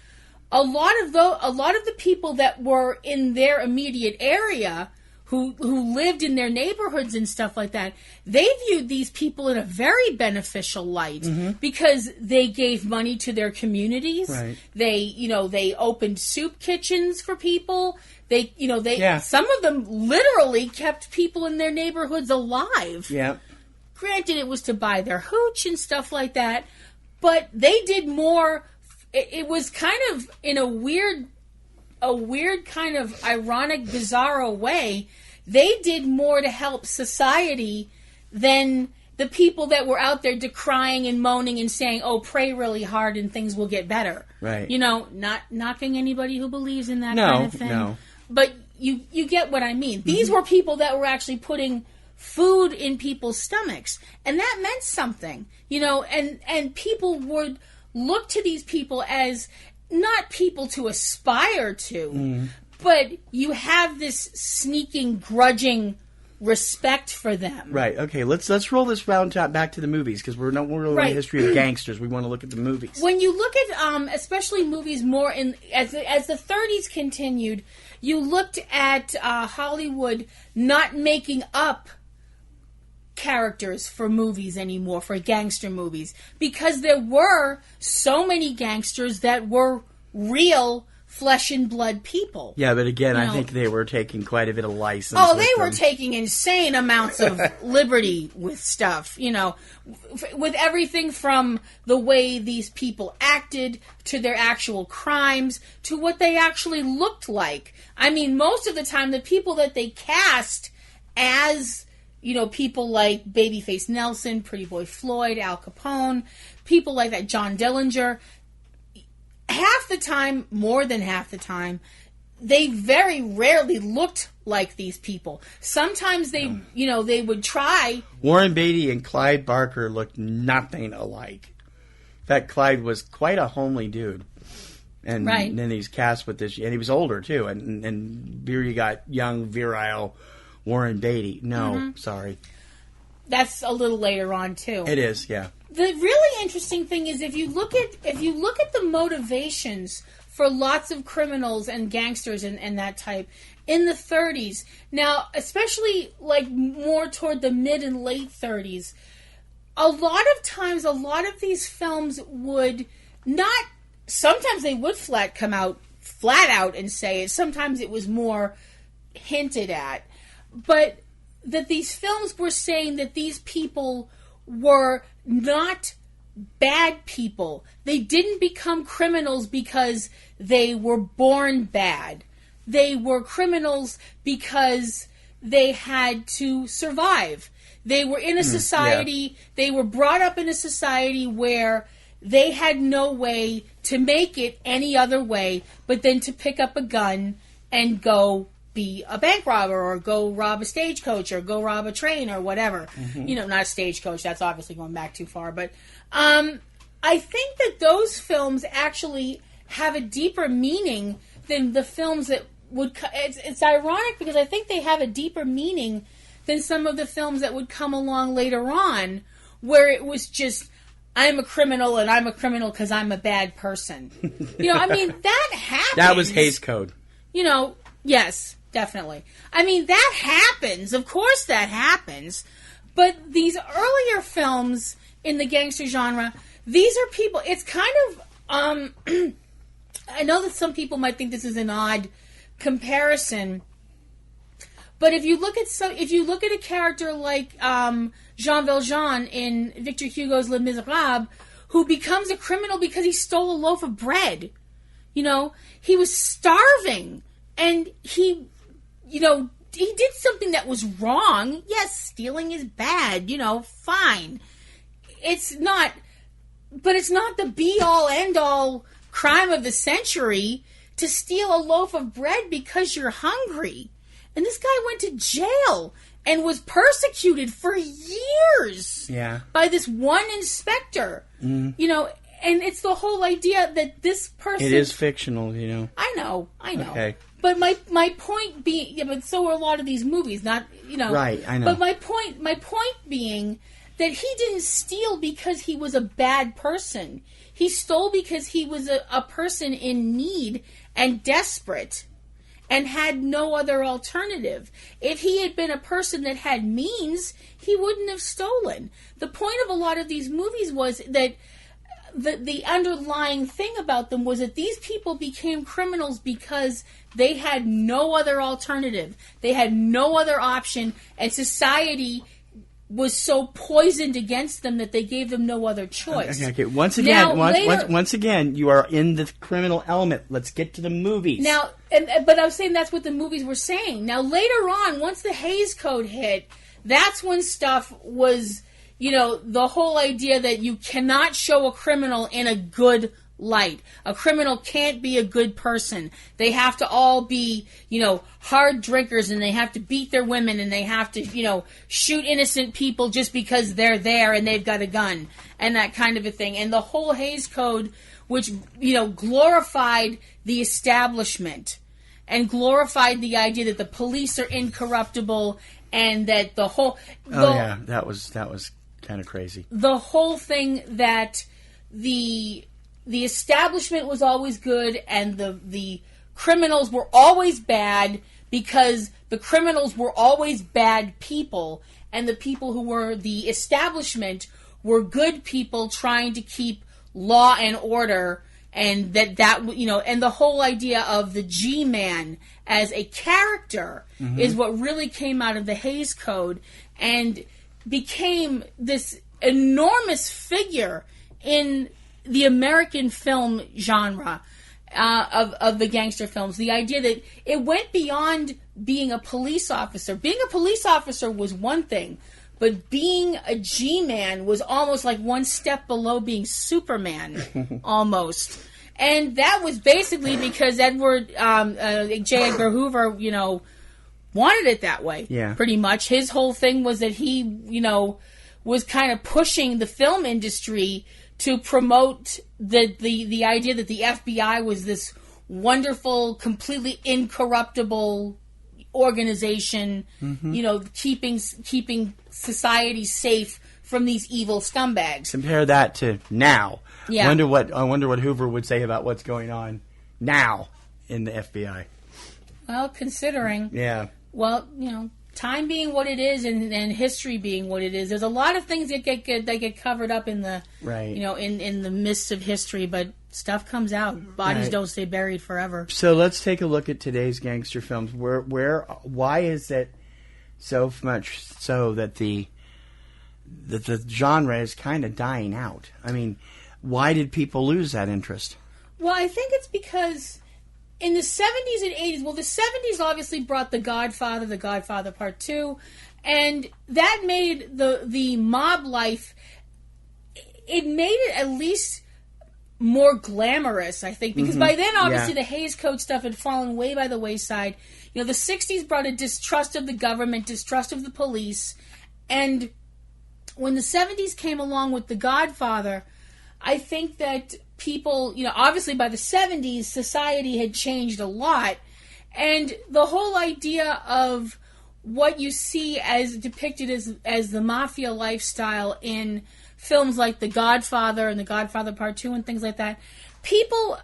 a lot of the people that were in their immediate area, who lived in their neighborhoods and stuff like that, they viewed these people in a very beneficial light because they gave money to their communities. Right. They opened soup kitchens for people. Some of them literally kept people in their neighborhoods alive. Yeah. Granted, it was to buy their hooch and stuff like that, but they did more. It was kind of in a weird kind of ironic, bizarro way. They did more to help society than the people that were out there decrying and moaning and saying, "Oh, pray really hard and things will get better." Right. Not knocking anybody who believes in that kind of thing. No. But you get what I mean. These were people that were actually putting food in people's stomachs, and that meant something. And people would look to these people as not people to aspire to, but you have this sneaking, grudging respect for them. Right. Okay. Let's roll this round back to the movies, because we're not really in the history of gangsters. We want to look at the movies. When you look at especially movies more as the 30s continued, you looked at Hollywood not making up characters for movies anymore, for gangster movies, because there were so many gangsters that were real flesh and blood people. Yeah, but again, I think they were taking quite a bit of license. Oh, they were taking insane amounts of liberty with stuff, with everything from the way these people acted to their actual crimes to what they actually looked like. I mean, most of the time, the people that they cast as people like Babyface Nelson, Pretty Boy Floyd, Al Capone, people like that, John Dillinger, half the time, more than half the time, they very rarely looked like these people. Sometimes they would try. Warren Beatty and Clyde Barker looked nothing alike. In fact, Clyde was quite a homely dude. And then he's cast with this, and he was older too. And here you got young, virile Warren Beatty. No, sorry. That's a little later on too. It is, yeah. The really interesting thing is if you look at the motivations for lots of criminals and gangsters and that type in the 30s. Now, especially like more toward the mid and late 30s, a lot of times a lot of these films would not. Sometimes they would come out flat out and say it. Sometimes it was more hinted at. But that these films were saying that these people were not bad people. They didn't become criminals because they were born bad. They were criminals because they had to survive. They were in a society, they were brought up in a society where they had no way to make it any other way but then to pick up a gun and go be a bank robber or go rob a stagecoach or go rob a train or whatever. Not a stagecoach, that's obviously going back too far. But I think that those films actually have a deeper meaning than the films that would... It's ironic because I think they have a deeper meaning than some of the films that would come along later on where it was just, I'm a criminal and I'm a criminal because I'm a bad person. That happens. That was Hays Code. Yes. Definitely. That happens. Of course that happens. But these earlier films in the gangster genre, these are people... It's kind of... I know that some people might think this is an odd comparison, but if you look at a character like Jean Valjean in Victor Hugo's Les Miserables, who becomes a criminal because he stole a loaf of bread. He was starving, and he did something that was wrong. Yes, stealing is bad, fine. It's not But it's not the be-all, end-all crime of the century to steal a loaf of bread because you're hungry. And this guy went to jail and was persecuted for years by this one inspector. You know, and it's the whole idea that this person... It is fictional, you know. I know. Okay. But my point being... Yeah, but so are a lot of these movies, not, you know... Right, I know. But my point being that he didn't steal because he was a bad person. He stole because he was a person in need and desperate and had no other alternative. If he had been a person that had means, he wouldn't have stolen. The point of a lot of these movies was that the underlying thing about them was that these people became criminals because they had no other alternative. They had no other option, and society was so poisoned against them that they gave them no other choice. Okay. Once again, you are in the criminal element. Let's get to the movies. Now, but I was saying that's what the movies were saying. Now, later on, once the Hays Code hit, that's when stuff was, you know, the whole idea that you cannot show a criminal in a good light. A criminal can't be a good person. They have to all be, you know, hard drinkers, and they have to beat their women, and they have to, you know, shoot innocent people just because they're there and they've got a gun, and that kind of a thing. And the whole Hays Code, which, you know, glorified the establishment and glorified the idea that the police are incorruptible, and that the whole... that was kind of crazy. The whole thing that the establishment was always good and the criminals were always bad because the criminals were always bad people, and the people who were the establishment were good people trying to keep law and order, and that you know, and the whole idea of the G-man as a character is what really came out of the Hays Code and became this enormous figure in the American film genre of the gangster films. The idea that it went beyond being a police officer. Being a police officer was one thing, but being a G-man was almost like one step below being Superman, almost. And that was basically because J. Edgar Hoover, you know, wanted it that way. Yeah. Pretty much. His whole thing was that he, you know, was kind of pushing the film industry to promote the idea that the FBI was this wonderful, completely incorruptible organization, you know, keeping society safe from these evil scumbags. Compare that to now. Yeah. I wonder what Hoover would say about what's going on now in the FBI. Well, considering. Yeah. Well, you know, time being what it is, and history being what it is, there's a lot of things that get covered up in the you know, in the mists of history, but stuff comes out. Bodies don't stay buried forever. So let's take a look at today's gangster films. Why is it so much so that the genre is kind of dying out? I mean, why did people lose that interest? Well, I think it's because in the 70s and 80s, well, the 70s obviously brought The Godfather Part 2, and that made the mob life, it made it at least more glamorous, I think, because by then, obviously, the Hays Code stuff had fallen way by the wayside. You know, the 60s brought a distrust of the government, distrust of the police, and when the 70s came along with The Godfather, I think that people, you know, obviously by the 70s, society had changed a lot, and the whole idea of what you see as depicted as the mafia lifestyle in films like The Godfather and The Godfather Part 2 and things like that,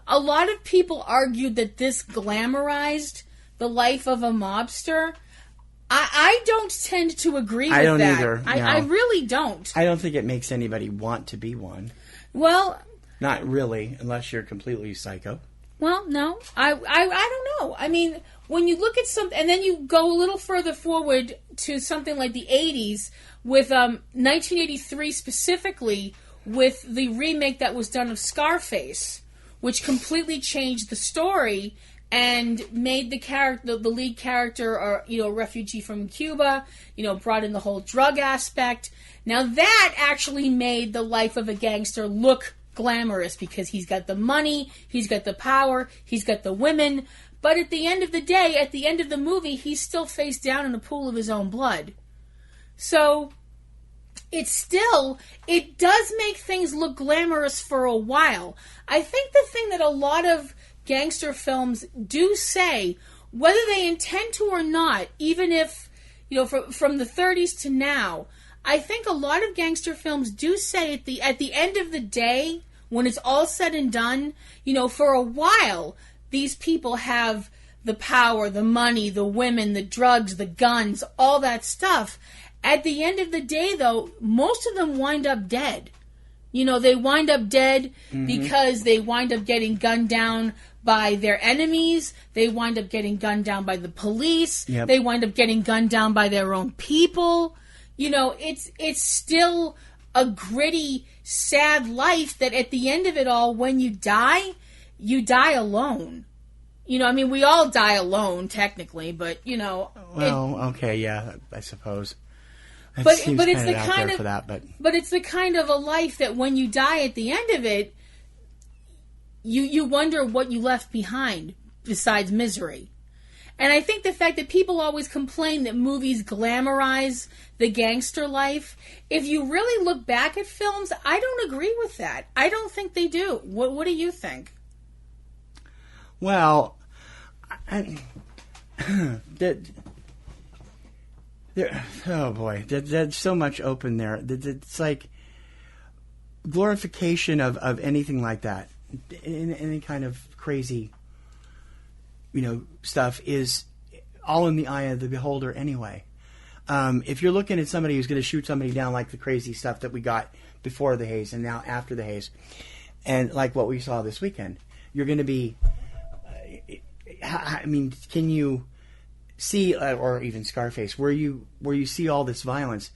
a lot of people argued that this glamorized the life of a mobster. I don't tend to agree with that. I don't either. No. I really don't. I don't think it makes anybody want to be one. Well, not really, unless you're completely psycho. Well, no. I don't know. I mean, when you look at something, and then you go a little further forward to something like the 80s, with 1983 specifically, with the remake that was done of Scarface, which completely changed the story and made the lead character, a refugee from Cuba, brought in the whole drug aspect. Now that actually made the life of a gangster look glamorous because he's got the money, he's got the power, he's got the women. But at the end of the day, at the end of the movie, he's still face down in a pool of his own blood. So it does make things look glamorous for a while. I think the thing that a lot of gangster films do say, whether they intend to or not, even if, from the 30s to now, I think a lot of gangster films do say at the end of the day, when it's all said and done, for a while, these people have the power, the money, the women, the drugs, the guns, all that stuff. At the end of the day, though, most of them wind up dead. They wind up dead because they wind up getting gunned down by their enemies. They wind up getting gunned down by the police. Yep. They wind up getting gunned down by their own people. It's still a gritty, sad life that at the end of it all, when you die alone. We all die alone, technically, but, Well, okay, yeah, I suppose. But it's the kind of but it's the kind of a life that when you die at the end of it, you wonder what you left behind besides misery. And I think the fact that people always complain that movies glamorize the gangster life, if you really look back at films, I don't agree with that. I don't think they do. What do you think? Well, oh boy, there's so much open there. It's like glorification of anything like that. Any kind of crazy, stuff is all in the eye of the beholder anyway. If you're looking at somebody who's going to shoot somebody down like the crazy stuff that we got before the haze and now after the haze, and like what we saw this weekend, you're going to be, can you see, or even Scarface, where you see all this violence,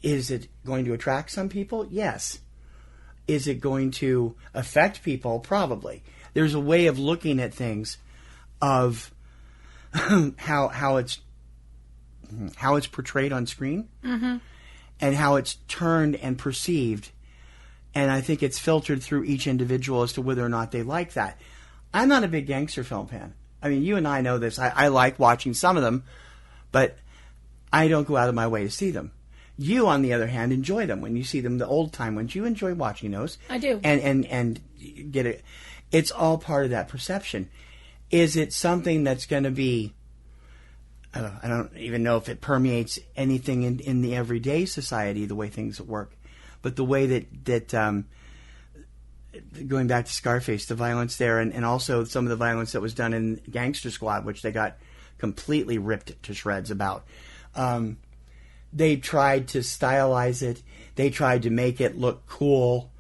is it going to attract some people? Yes. Is it going to affect people? Probably. There's a way of looking at things of how it's portrayed on screen, and how it's turned and perceived, and I think it's filtered through each individual as to whether or not they like that. I'm not a big gangster film fan. You and I know this. I like watching some of them, but I don't go out of my way to see them. You, on the other hand, enjoy them when you see them, the old time ones. You enjoy watching those. I do. And get it. It's all part of that perception. Is it something that's going to be, I don't even know if it permeates anything in the everyday society, the way things work, but the way that going back to Scarface, the violence there, and also some of the violence that was done in Gangster Squad, which they got completely ripped to shreds about. They tried to stylize it. They tried to make it look cool.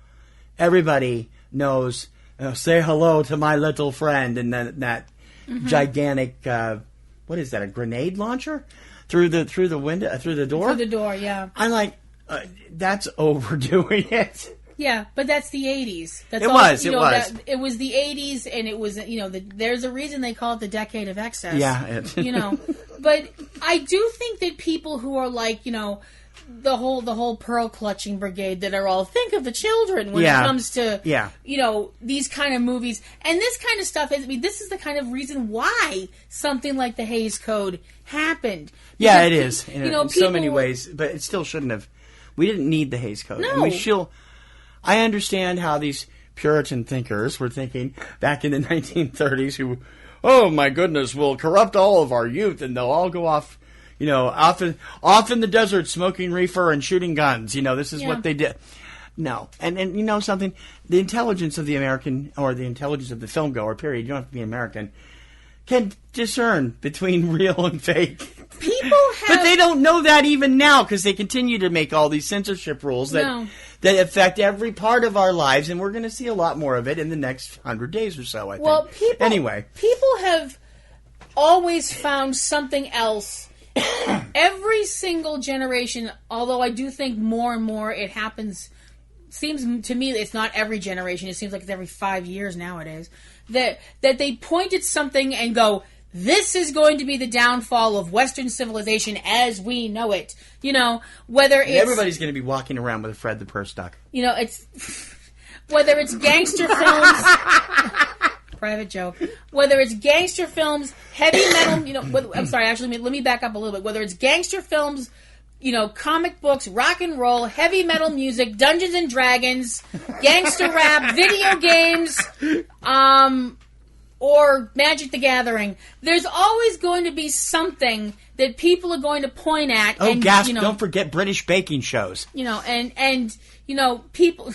Everybody knows, say hello to my little friend, and then that gigantic, what is that, a grenade launcher? Through the window, through the door? Through the door, yeah. I'm like, that's overdoing it. Yeah, but that's the 80s. It was. It was the 80s, and it was, there's a reason they call it the decade of excess. Yeah. But I do think that people who are like, the whole pearl clutching brigade that are all think of the children when it comes to, these kind of movies. And this kind of stuff, this is the kind of reason why something like the Hays Code happened. Yeah, it is. In so people many ways, but it still shouldn't have. We didn't need the Hays Code. No. I understand how these Puritan thinkers were thinking back in the 1930s who, oh my goodness, will corrupt all of our youth and they'll all go off, off in the desert smoking reefer and shooting guns. This is what they did. No. And something, the intelligence of the American, or the intelligence of the film goer, period, you don't have to be American, can discern between real and fake. But they don't know that even now because they continue to make all these censorship rules that affect every part of our lives, and we're going to see a lot more of it in the next 100 days or so, I think. Anyway. People have always found something else. Every single generation, although I do think more and more it happens, seems to me it's not every generation, it seems like it's every 5 years nowadays, that they point at something and go, this is going to be the downfall of Western civilization as we know it. You know, whether it's... Everybody's going to be walking around with a Fred the Purse duck. You know, it's... Whether it's gangster films... Private joke. Whether it's gangster films, heavy metal... You know, I'm sorry, actually, let me back up a little bit. Whether it's gangster films, you know, comic books, rock and roll, heavy metal music, Dungeons and Dragons, gangster rap, video games... or Magic the Gathering, there's always going to be something that people are going to point at. Oh, and, gasp, you know, don't forget British baking shows. You know, and you know, people...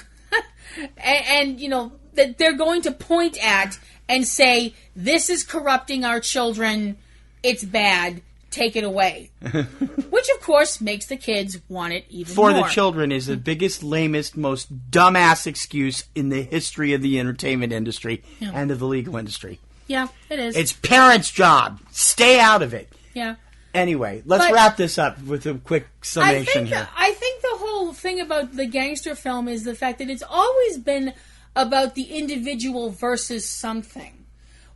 and, you know, that they're going to point at and say, this is corrupting our children, it's bad, take it away. Which, of course, makes the kids want it even more. For the children is the biggest, lamest, most dumbass excuse in the history of the entertainment industry and of the legal industry. Yeah, it is. It's parents' job. Stay out of it. Yeah. Anyway, let's wrap this up with a quick summation here. I think the whole thing about the gangster film is the fact that it's always been about the individual versus something.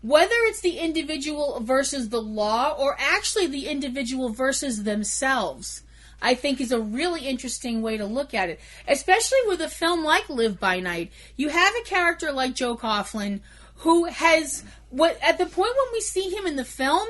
Whether it's the individual versus the law or actually the individual versus themselves, I think is a really interesting way to look at it. Especially with a film like Live by Night. You have a character like Joe Coughlin who has... at the point when we see him in the film,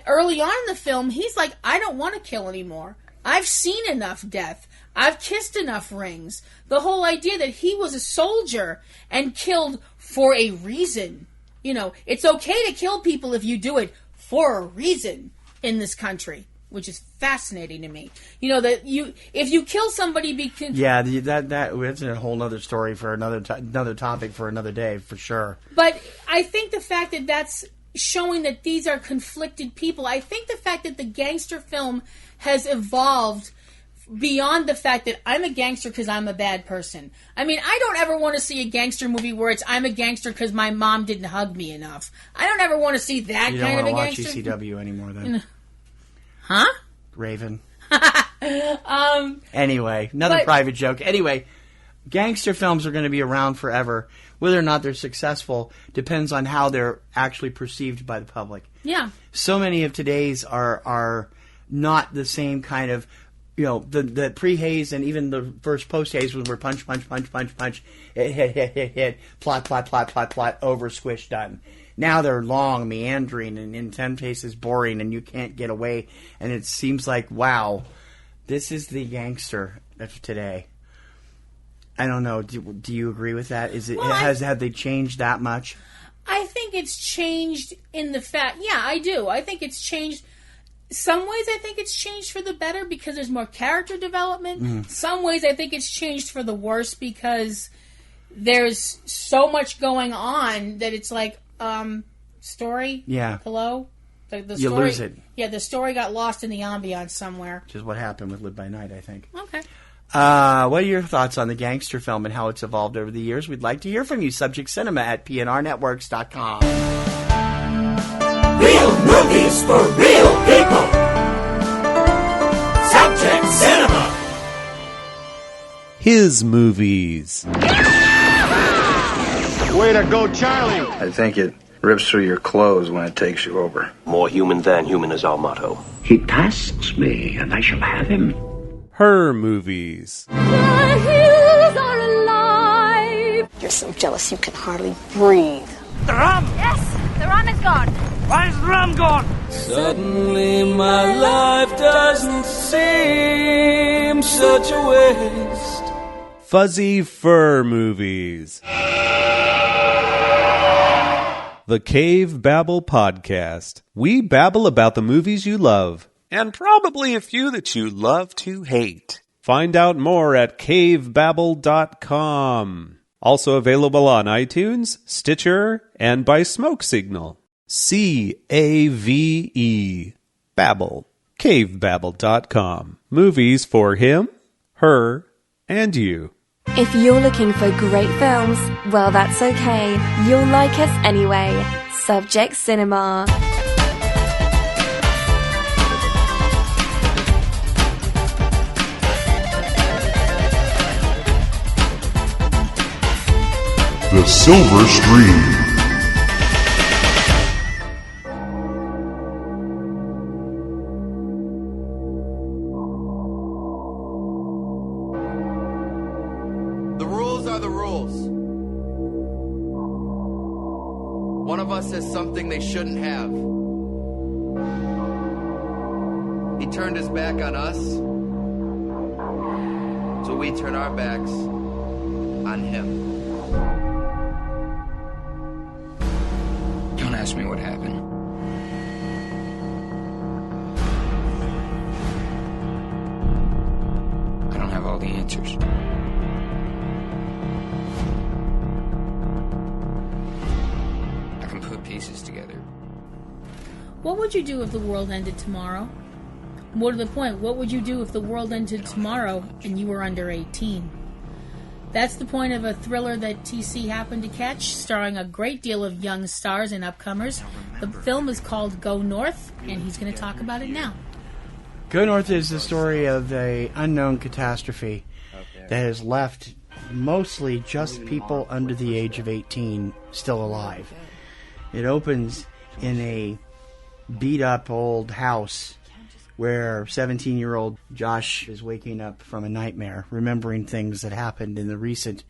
early on in the film, he's like, I don't want to kill anymore. I've seen enough death. I've kissed enough rings. The whole idea that he was a soldier and killed for a reason. You know, it's okay to kill people if you do it for a reason in this country, which is fascinating to me. You know, that if you kill somebody because... Yeah, that's a whole other story for another topic for another day, for sure. But I think the fact that that's showing that these are conflicted people, I think the fact that the gangster film has evolved beyond the fact that I'm a gangster because I'm a bad person. I mean, I don't ever want to see a gangster movie where it's I'm a gangster because my mom didn't hug me enough. I don't ever want to see that kind of a gangster. You don't want to watch ECW anymore, then. Huh? Raven. Anyway, another private joke. Anyway, gangster films are going to be around forever. Whether or not they're successful depends on how they're actually perceived by the public. Yeah. So many of today's are not the same kind of, you know, the pre-Hays and even the first post-Hays when we're punch, hit, plot, over, squish, done. Now they're long, meandering, and in some cases boring, and you can't get away. And it seems like, wow, this is the gangster of today. I don't know. Do you agree with that? Have they changed that much? I think it's changed in the fact... Yeah, I do. I think it's changed... Some ways I think it's changed for the better because there's more character development. Mm. Some ways I think it's changed for the worse because there's so much going on that it's like... story? Yeah. Hello? The you story, lose it. Yeah, the story got lost in the ambiance somewhere. Which is what happened with Live by Night, I think. Okay. What are your thoughts on the gangster film and how it's evolved over the years? We'd like to hear from you. Subject Cinema at PNRNetworks.com. Real movies for real people. Subject Cinema. His movies. Way to go, Charlie! I think it rips through your clothes when it takes you over. More human than human is our motto. He tasks me, and I shall have him. Her movies. The hills are alive. You're so jealous you can hardly breathe. The rum! Yes, the rum is gone. Why is the rum gone? Suddenly my life doesn't seem such a waste. Fuzzy Fur Movies. The Cavebabble Podcast. We babble about the movies you love. And probably a few that you love to hate. Find out more at Cavebabble.com. Also available on iTunes, Stitcher, and by Smoke Signal. C-A-V-E. Babble. Cavebabble.com. Movies for him, her, and you. If you're looking for great films, well, that's okay. You'll like us anyway. Subject Cinema. The Silver Stream. rules are the rules. One of us has something they shouldn't have. He turned his back on us, so we turn our backs on him. Don't ask me what happened. I don't have all the answers. I can put pieces together. What would you do if the world ended tomorrow? More to the point, what would you do if the world ended tomorrow and you were under 18? That's the point of a thriller that TC happened to catch, starring a great deal of young stars and upcomers. The film is called Go North, and he's going to talk about it now. Go North is the story of an unknown catastrophe that has left mostly just people under the age of 18 still alive. It opens in a beat-up old house where 17-year-old Josh is waking up from a nightmare, remembering things that happened in the recent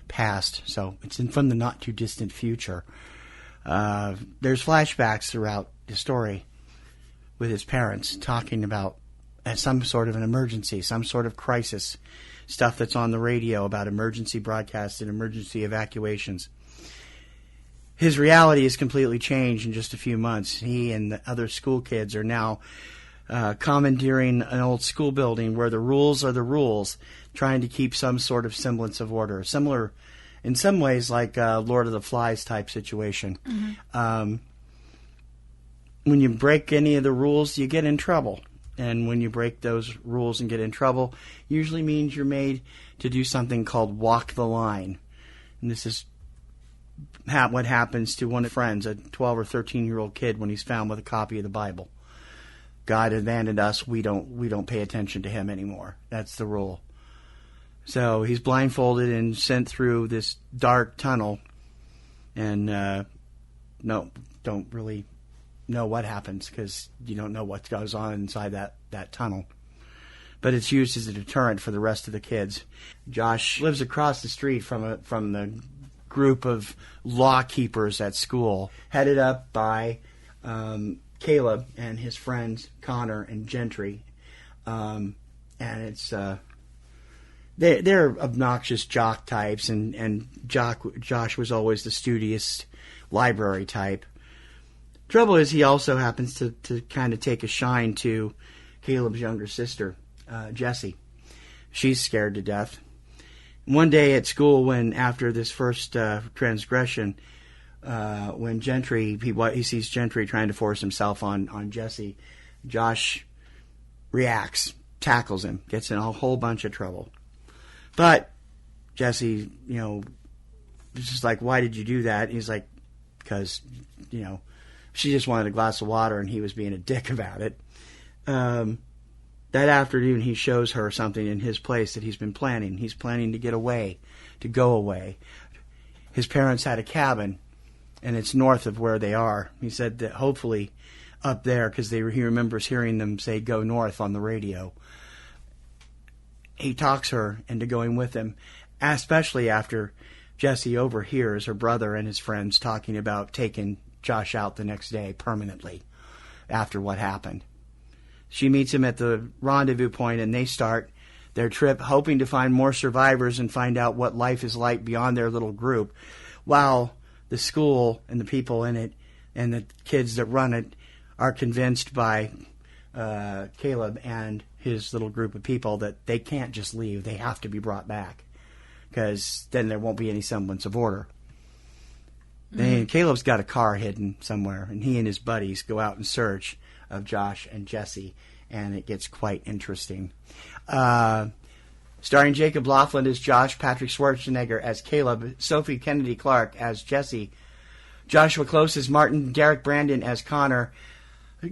past. So it's from the not-too-distant future. There's flashbacks throughout the story with his parents talking about some sort of an emergency, some sort of crisis, stuff that's on the radio about emergency broadcasts and emergency evacuations. His reality is completely changed in just a few months. He and the other school kids are now commandeering an old school building where the rules are the rules, trying to keep some sort of semblance of order. Similar, in some ways, like Lord of the Flies type situation. Mm-hmm. When you break any of the rules, you get in trouble. And when you break those rules and get in trouble, usually means you're made to do something called walk the line. And this is what happens to one of his friends, a 12 or 13-year-old kid, when he's found with a copy of the Bible. God abandoned us. We don't pay attention to him anymore. That's the rule. So he's blindfolded and sent through this dark tunnel, and don't really know what happens because you don't know what goes on inside that tunnel. But it's used as a deterrent for the rest of the kids. Josh lives across the street from the group of law keepers at school, headed up by Caleb and his friends Connor and Gentry, and it's they're obnoxious jock types, and Josh was always the studious library type. Trouble is, he also happens to kind of take a shine to Caleb's younger sister, Jessie. She's scared to death. One day at school, when after this first transgression, when Gentry, he sees Gentry trying to force himself on Jesse, Josh reacts, tackles him, gets in a whole bunch of trouble. But Jesse, is just like, why did you do that? And he's like, because, she just wanted a glass of water and he was being a dick about it. That afternoon, he shows her something in his place that he's been planning. He's planning to get away, to go away. His parents had a cabin, and it's north of where they are. He said that hopefully up there, because he remembers hearing them say "go north" on the radio. He talks her into going with him, especially after Jesse overhears her brother and his friends talking about taking Josh out the next day permanently after what happened. She meets him at the rendezvous point, and they start their trip hoping to find more survivors and find out what life is like beyond their little group, while the school and the people in it and the kids that run it are convinced by Caleb and his little group of people that they can't just leave. They have to be brought back, because then there won't be any semblance of order. Mm-hmm. Caleb's got a car hidden somewhere, and he and his buddies go out in search of Josh and Jesse, and it gets quite interesting. Starring Jacob Laughlin as Josh, Patrick Schwarzenegger as Caleb, Sophie Kennedy-Clark as Jesse, Joshua Close as Martin, Derek Brandon as Connor,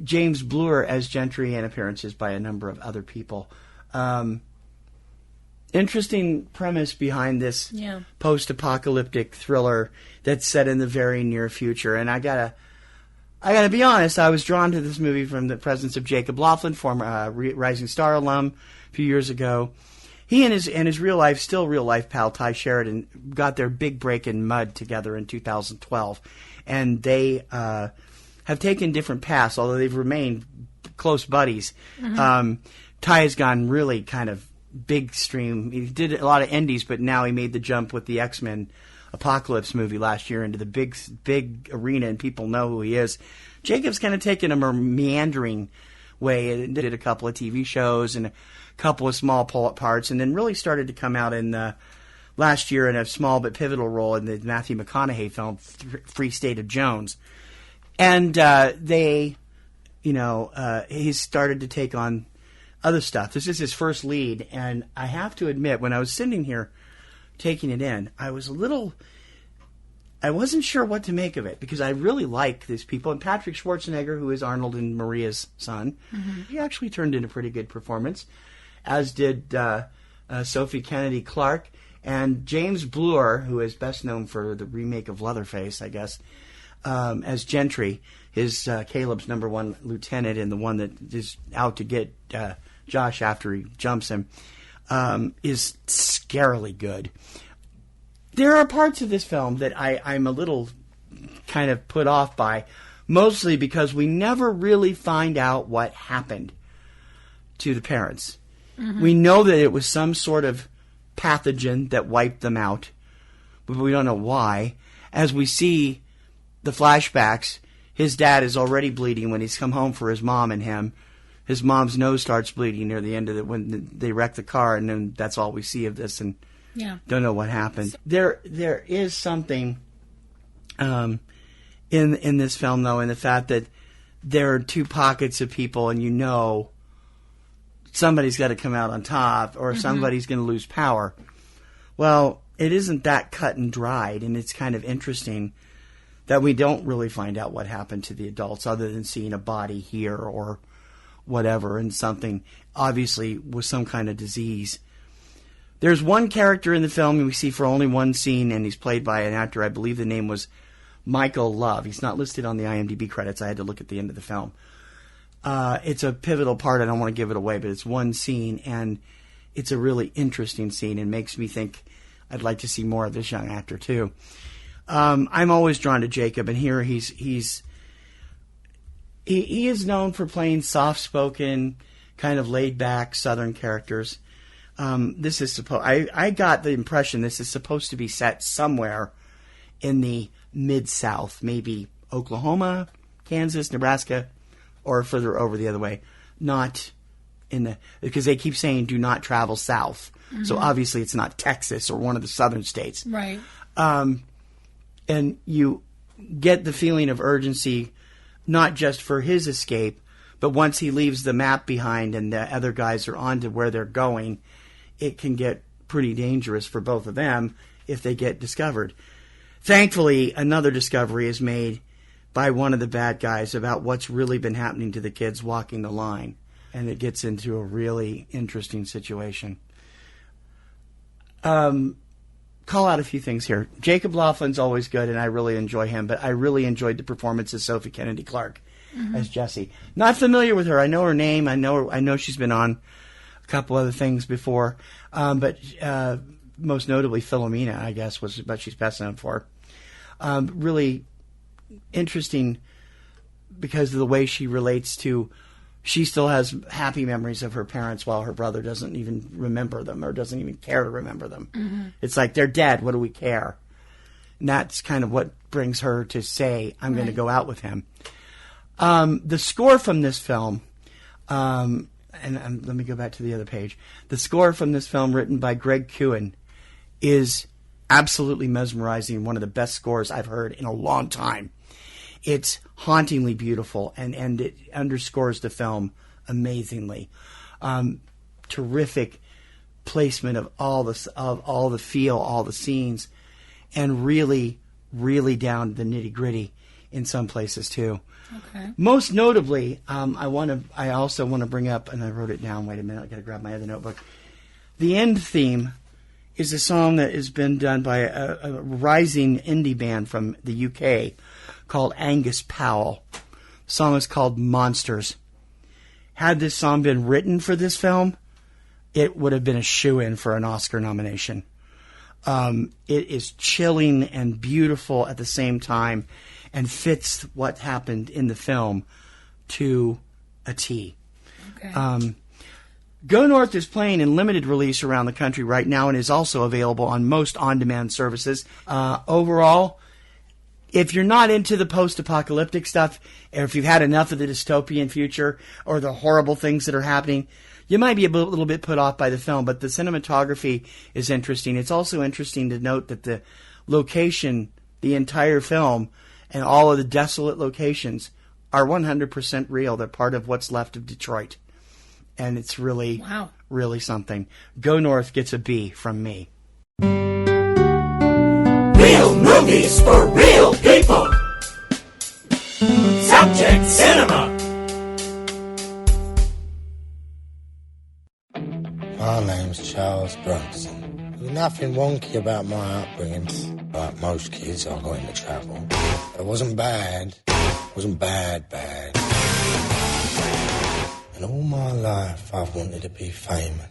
James Bluer as Gentry, and appearances by a number of other people. Interesting premise behind this post-apocalyptic thriller that's set in the very near future. And I gotta be honest, I was drawn to this movie from the presence of Jacob Laughlin, former Rising Star alum, a few years ago. He and his real life pal Ty Sheridan got their big break in Mud together in 2012, and they have taken different paths, although they've remained close buddies. Mm-hmm. Ty has gone really kind of big stream. He did a lot of indies, but now he made the jump with the X-Men Apocalypse movie last year into the big arena, and people know who he is. Jacob's kind of taken a more meandering way and did a couple of TV shows and a couple of small parts, and then really started to come out in last year in a small but pivotal role in the Matthew McConaughey film Free State of Jones. And he's started to take on other stuff. This is his first lead, and I have to admit, when I was sitting here taking it in, I wasn't sure what to make of it, because I really like these people. And Patrick Schwarzenegger, who is Arnold and Maria's son, he actually turned in a pretty good performance, as did Sophie Kennedy-Clark. And James Blur, who is best known for the remake of Leatherface, I guess, as Gentry, his Caleb's number one lieutenant and the one that is out to get Josh after he jumps him, is scarily good. There are parts of this film that I'm a little kind of put off by, mostly because we never really find out what happened to the parents. Mm-hmm. We know that it was some sort of pathogen that wiped them out, but we don't know why. As we see the flashbacks, his dad is already bleeding when he's come home for his mom and him. His mom's nose starts bleeding near the end of it when they wreck the car, and then that's all we see of this, and don't know what happened. There is something in this film, though, in the fact that there are two pockets of people, and somebody's got to come out on top, or somebody's going to lose power. Well, it isn't that cut and dried, and it's kind of interesting that we don't really find out what happened to the adults other than seeing a body here or whatever, and something obviously with some kind of disease. There's one character in the film we see for only one scene, and he's played by an actor, I believe the name was Michael Love. He's not listed on the IMDb credits. I had to look at the end of the film. It's a pivotal part. I don't want to give it away, but it's one scene, and it's a really interesting scene and makes me think I'd like to see more of this young actor too. I'm always drawn to Jacob, and here he is known for playing soft-spoken, kind of laid-back Southern characters. This is I got the impression this is supposed to be set somewhere in the Mid-South, maybe Oklahoma, Kansas, Nebraska, or further over the other way. Not because they keep saying do not travel south. Mm-hmm. So obviously it's not Texas or one of the southern states. Right. And you get the feeling of urgency, not just for his escape, but once he leaves the map behind and the other guys are on to where they're going, it can get pretty dangerous for both of them if they get discovered. Thankfully, another discovery is made by one of the bad guys about what's really been happening to the kids walking the line, and it gets into a really interesting situation. Call out a few things here. Jacob Laughlin's always good, and I really enjoy him, but I really enjoyed the performance of Sophie Kennedy-Clark as Jessie. Not familiar with her. I know her name. I know she's been on a couple other things before, but most notably Philomena, I guess, was what she's best known for. Really interesting because of the way she relates to. She still has happy memories of her parents while her brother doesn't even remember them or doesn't even care to remember them. Mm-hmm. It's like, they're dead. What do we care? And that's kind of what brings her to say, I'm going to go out with him. The score from this film, and let me go back to the other page. The score from this film, written by Greg Kuhn, is absolutely mesmerizing. One of the best scores I've heard in a long time. It's hauntingly beautiful, and it underscores the film amazingly. Terrific placement of all the feel, all the scenes, and really, really down to the nitty gritty in some places too. Okay. Most notably, I also want to bring up, and I wrote it down. Wait a minute, I got to grab my other notebook. The end theme is a song that has been done by a rising indie band from the UK called Angus Powell. The song is called Monsters. Had this song been written for this film, it would have been a shoo-in for an Oscar nomination. It is chilling and beautiful at the same time and fits what happened in the film to a T. Okay. Go North is playing in limited release around the country right now and is also available on most on-demand services. Overall, if you're not into the post-apocalyptic stuff, or if you've had enough of the dystopian future or the horrible things that are happening, you might be a little bit put off by the film, but the cinematography is interesting. It's also interesting to note that the location, the entire film, and all of the desolate locations are 100% real. They're part of what's left of Detroit. And it's really, really something. Go North gets a B from me. Real movies for real people. Subject Cinema. My name's Charles Bronson. There's nothing wonky about my upbringing. Like most kids, I got into trouble. But it wasn't bad. It wasn't bad. And all my life, I've wanted to be famous.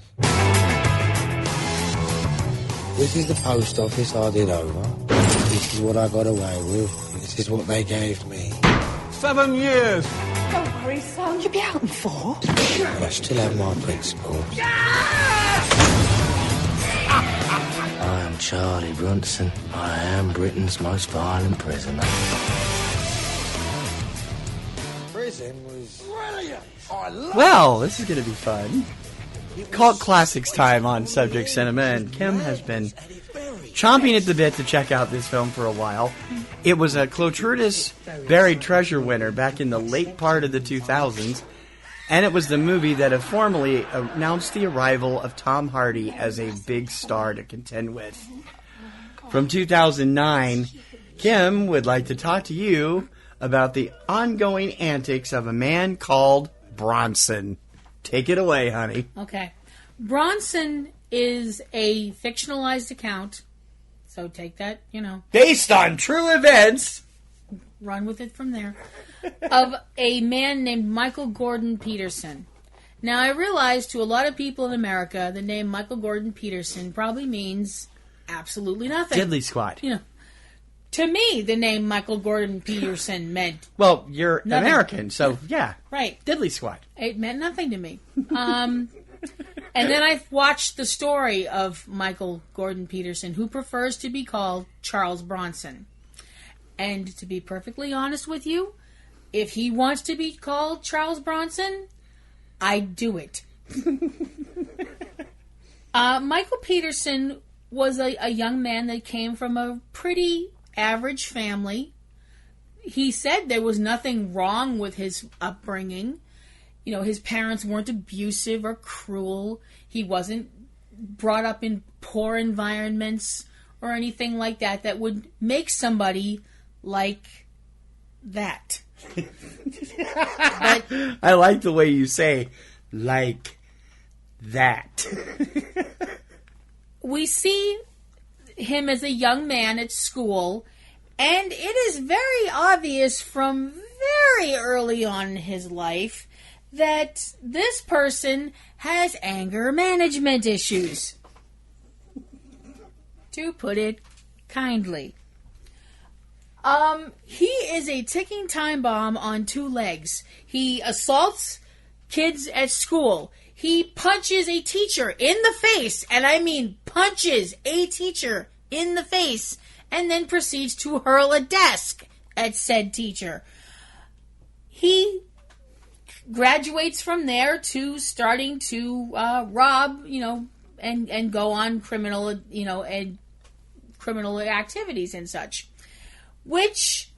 This is the post office I did over. This is what I got away with. This is what they gave me. 7 years. Don't worry, son. You'll be out in 4. But I still have my principles. I am Charlie Bronson. I am Britain's most violent prisoner. Prison was brilliant. Well, this is going to be fun. Cult Classics time on Subject Cinema, and Kim has been chomping at the bit to check out this film for a while. It was a Clotrudis Buried Treasure winner back in the late part of the 2000s, and it was the movie that formally announced the arrival of Tom Hardy as a big star to contend with. From 2009, Kim would like to talk to you about the ongoing antics of a man called Bronson. Take it away, honey. Okay. Bronson is a fictionalized account, so take that, based on true events. Run with it from there. Of a man named Michael Gordon Peterson. Now, I realize to a lot of people in America, the name Michael Gordon Peterson probably means absolutely nothing. Diddly squat. To me, the name Michael Gordon Peterson meant well, you're nothing. American, so yeah. Right. Diddly squat. It meant nothing to me. And then I watched the story of Michael Gordon Peterson, who prefers to be called Charles Bronson. And to be perfectly honest with you, if he wants to be called Charles Bronson, I'd do it. Michael Peterson was a young man that came from a pretty average family. He said there was nothing wrong with his upbringing. His parents weren't abusive or cruel. He wasn't brought up in poor environments or anything like that would make somebody like that. But I like the way you say, like that. We see him as a young man at school, and it is very obvious from very early on in his life that this person has anger management issues. To put it kindly. He is a ticking time bomb on 2 legs. He assaults kids at school. He punches a teacher in the face, and I mean punches a teacher in the face, and then proceeds to hurl a desk at said teacher. He graduates from there to starting to rob, and go on criminal, and criminal activities and such, which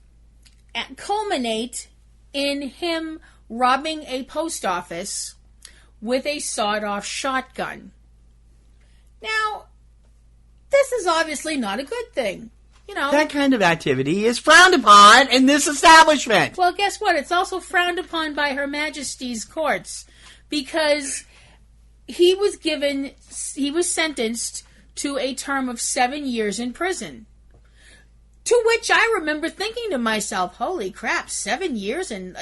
culminate in him robbing a post office with a sawed-off shotgun. Now, this is obviously not a good thing. That kind of activity is frowned upon in this establishment. Well, guess what? It's also frowned upon by Her Majesty's courts, because he was sentenced to a term of 7 years in prison. To which I remember thinking to myself, holy crap, 7 years? And,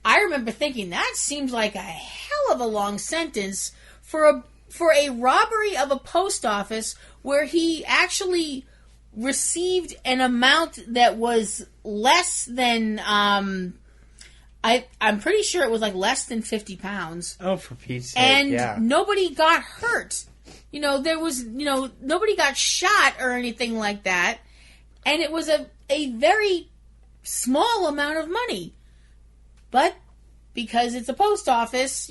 I remember thinking that seems like a hell of a long sentence for a robbery of a post office where he actually received an amount that was less than I'm pretty sure it was like less than 50 pounds. Oh, for Pete's sake! And nobody got hurt. There was nobody got shot or anything like that, and it was a very small amount of money. But because it's a post office,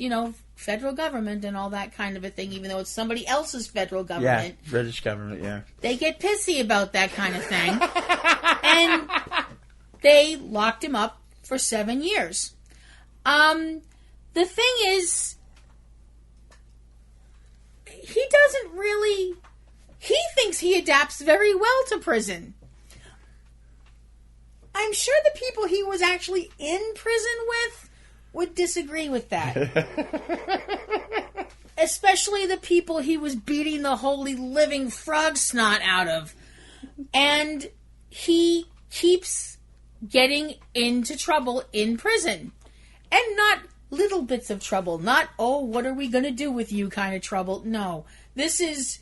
federal government and all that kind of a thing, even though it's somebody else's federal government. Yeah, British government, yeah. They get pissy about that kind of thing. And they locked him up for 7 years. The thing is, he thinks he adapts very well to prison. I'm sure the people he was actually in prison with would disagree with that. Especially the people he was beating the holy living frog snot out of. And he keeps getting into trouble in prison. And not little bits of trouble. Not, what are we going to do with you kind of trouble. No. This is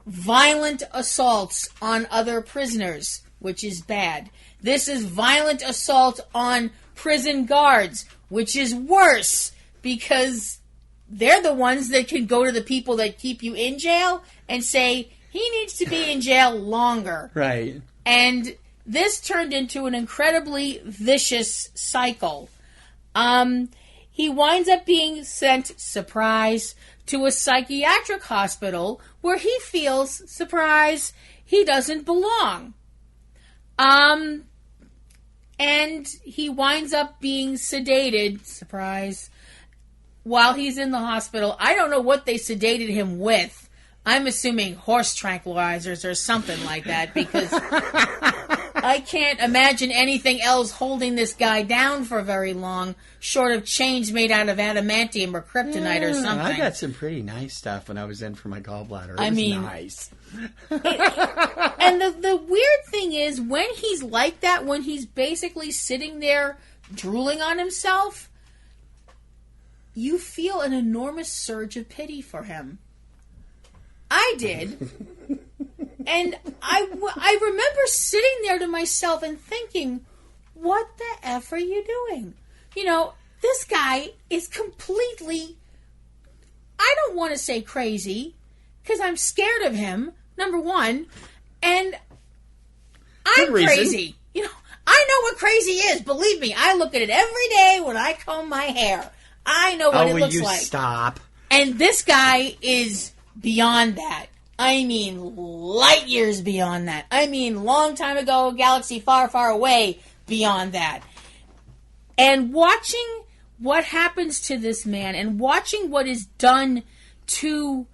violent assaults on other prisoners, which is bad. This is violent assault on prison guards, which is worse because they're the ones that can go to the people that keep you in jail and say, he needs to be in jail longer. Right. And this turned into an incredibly vicious cycle. He winds up being sent, surprise, to a psychiatric hospital where he feels, surprise, he doesn't belong. And he winds up being sedated, surprise, while he's in the hospital. I don't know what they sedated him with. I'm assuming horse tranquilizers or something like that, because I can't imagine anything else holding this guy down for very long, short of chains made out of adamantium or kryptonite or something. I got some pretty nice stuff when I was in for my gallbladder. It was nice. And the weird thing is, when he's like that, when he's basically sitting there drooling on himself, you feel an enormous surge of pity for him. I did. And I remember sitting there to myself and thinking, what the F are you doing? This guy is completely, I don't want to say crazy, because I'm scared of him, number one, and I'm crazy. I know what crazy is. Believe me, I look at it every day when I comb my hair. I know what it looks like. Stop. And this guy is beyond that. I mean, light years beyond that. I mean, long time ago, galaxy far, far away beyond that. And watching what happens to this man and watching what is done to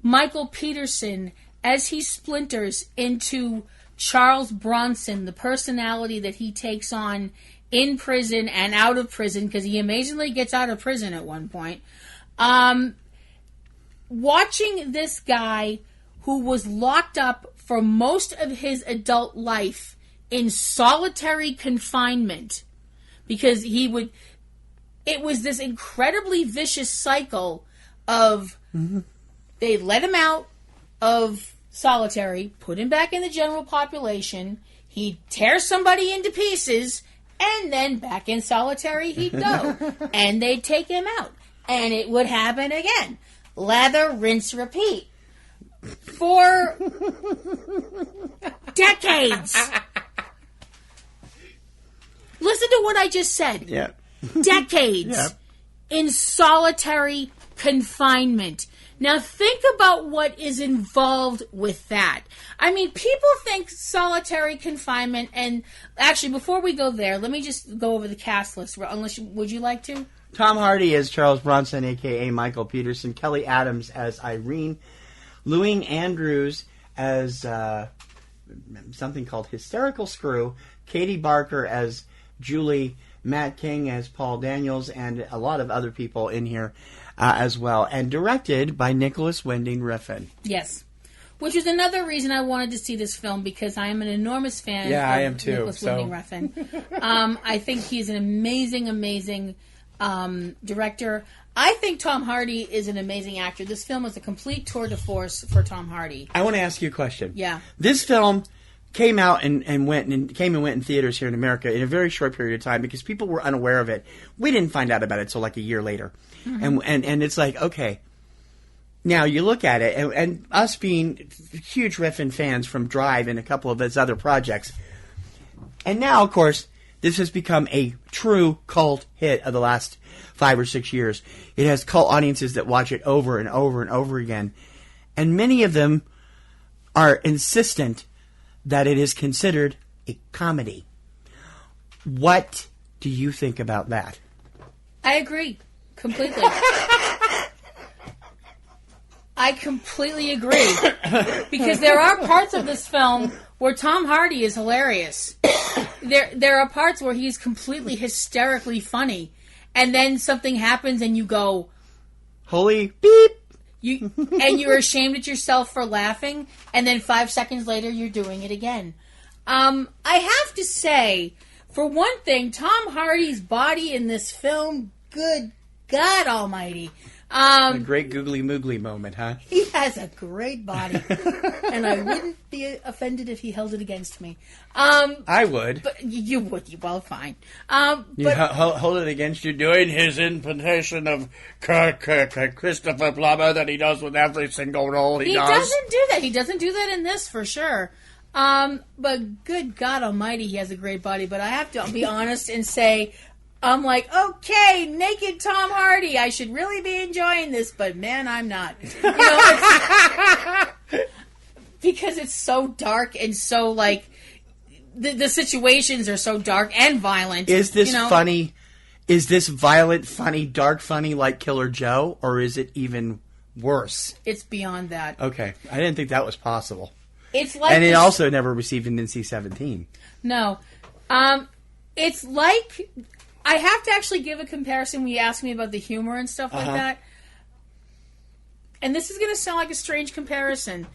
Michael Peterson as he splinters into Charles Bronson, the personality that he takes on in prison and out of prison, because he amazingly gets out of prison at one point. Watching this guy who was locked up for most of his adult life in solitary confinement, because it was this incredibly vicious cycle of they let him out of solitary, put him back in the general population, he'd tear somebody into pieces, and then back in solitary he'd go. And they'd take him out. And it would happen again. Lather, rinse, repeat. For decades. Listen to what I just said. Yeah. Decades. Yeah. In solitary confinement. Now think about what is involved with that. I mean, people think solitary confinement, and actually, before we go there, let me just go over the cast list. Would you like to? Tom Hardy as Charles Bronson, a.k.a. Michael Peterson. Kelly Adams as Irene. Louis Andrews as something called Hysterical Screw. Katie Barker as Julie. Matt King as Paul Daniels, and a lot of other people in here as well. And directed by Nicholas Winding Refn. Yes. Which is another reason I wanted to see this film, because I am an enormous fan of I am too, Nicholas Winding Refn. I think he's an amazing, amazing director. I think Tom Hardy is an amazing actor. This film is a complete tour de force for Tom Hardy. I want to ask you a question. Yeah. This film came out and went in theaters here in America in a very short period of time because people were unaware of it. We didn't find out about it until like a year later. Mm-hmm. And it's like, okay. Now you look at it, and us being huge Riffin fans from Drive and a couple of his other projects, and now, of course, this has become a true cult hit of the last 5 or 6 years. It has cult audiences that watch it over and over and over again, and many of them are insistent that it is considered a comedy. What do you think about that? I agree completely. I completely agree. Because there are parts of this film where Tom Hardy is hilarious. There are parts where he's completely hysterically funny. And then something happens and you go, holy beep! And you're ashamed at yourself for laughing. And then 5 seconds later, you're doing it again. I have to say, for one thing, Tom Hardy's body in this film, good God almighty. A great googly moogly moment, huh? He has a great body, and I wouldn't be offended if he held it against me. I would, but you would. Well, fine. You hold it against you doing his impersonation of Christopher Plummer that he does with every single role he does. He doesn't do that. He doesn't do that in this for sure. But good God Almighty, he has a great body. But I have to be honest and say, I'm like, okay, naked Tom Hardy. I should really be enjoying this, but man, I'm not. You know, because it's so dark and so like the situations are so dark and violent. Is this funny? Is this violent, funny, dark, funny like Killer Joe, or is it even worse? It's beyond that. Okay, I didn't think that was possible. It's like, and it also never received an NC-17. No, it's like. I have to actually give a comparison when you ask me about the humor and stuff like that. And this is going to sound like a strange comparison,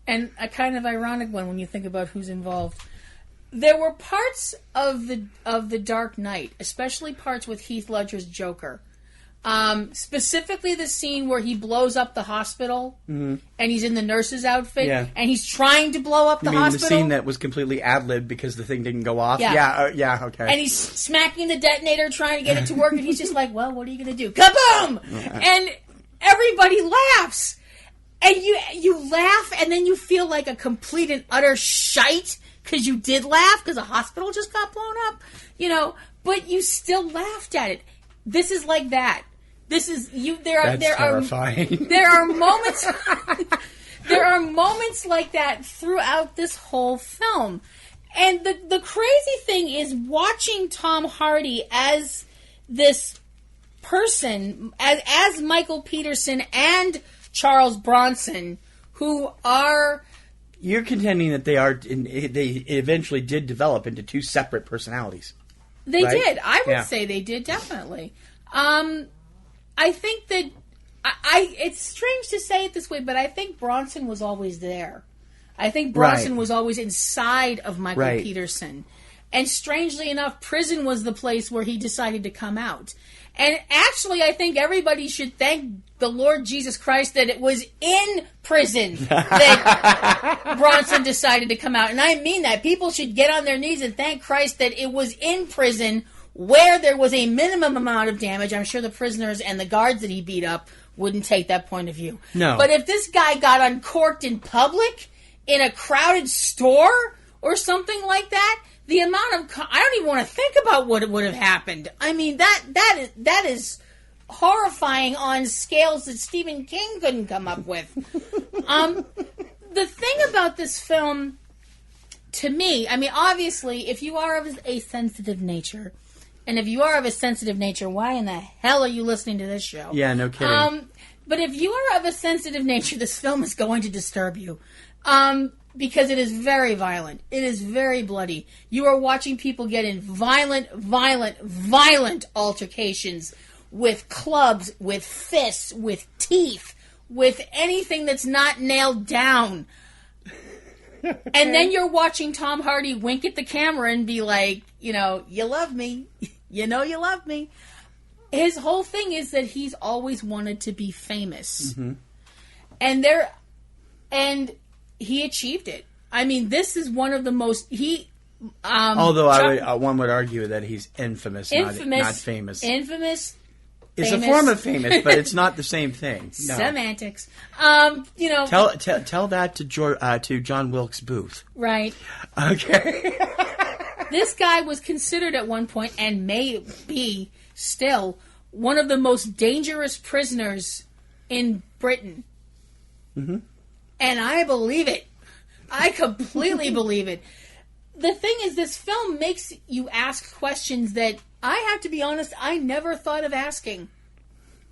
and a kind of ironic one when you think about who's involved. There were parts of the Dark Knight, especially parts with Heath Ledger's Joker. Specifically the scene where he blows up the hospital and he's in the nurse's outfit and he's trying to blow up the hospital. The scene that was completely ad-libbed because the thing didn't go off? Yeah. Okay. And he's smacking the detonator trying to get it to work and he's just like, well, what are you going to do? Kaboom! And everybody laughs. And you laugh and then you feel like a complete and utter shite because you did laugh because a hospital just got blown up. You know, but you still laughed at it. This is like that. This is you. That's terrifying. There are moments. There are moments like that throughout this whole film, and the crazy thing is watching Tom Hardy as this person, as Michael Peterson and Charles Bronson, who are. You're contending that they eventually did develop into two separate personalities. They right? did. I would say they did, definitely. I think that it's strange to say it this way, but I think Bronson was always there. I think Bronson was always inside of Michael Peterson. And strangely enough, prison was the place where he decided to come out. And actually, I think everybody should thank the Lord Jesus Christ that it was in prison that Bronson decided to come out. And I mean that. People should get on their knees and thank Christ that it was in prison where there was a minimum amount of damage. I'm sure the prisoners and the guards that he beat up wouldn't take that point of view. No. But if this guy got uncorked in public, in a crowded store, or something like that, the amount of... I don't even want to think about what would have happened. I mean, that is horrifying on scales that Stephen King couldn't come up with. The thing about this film, to me, I mean, obviously, if you are of a sensitive nature... And if you are of a sensitive nature, why in the hell are you listening to this show? Yeah, no kidding. But if you are of a sensitive nature, this film is going to disturb you. Because it is very violent. It is very bloody. You are watching people get in violent altercations with clubs, with fists, with teeth, with anything that's not nailed down. And then you're watching Tom Hardy wink at the camera and be like, you know, you love me. You know you love me. his whole thing is that he's always wanted to be famous. Mm-hmm. And he achieved it. I mean, this is one of the most... Although one would argue that he's infamous. Not famous. Infamous. It's a form of famous, but it's not the same thing. No. Semantics. Tell that to John Wilkes Booth. Right. Okay. This guy was considered at one point, and may be still, one of the most dangerous prisoners in Britain. Mm-hmm. And I believe it. I completely believe it. The thing is, this film makes you ask questions that, I have to be honest, I never thought of asking.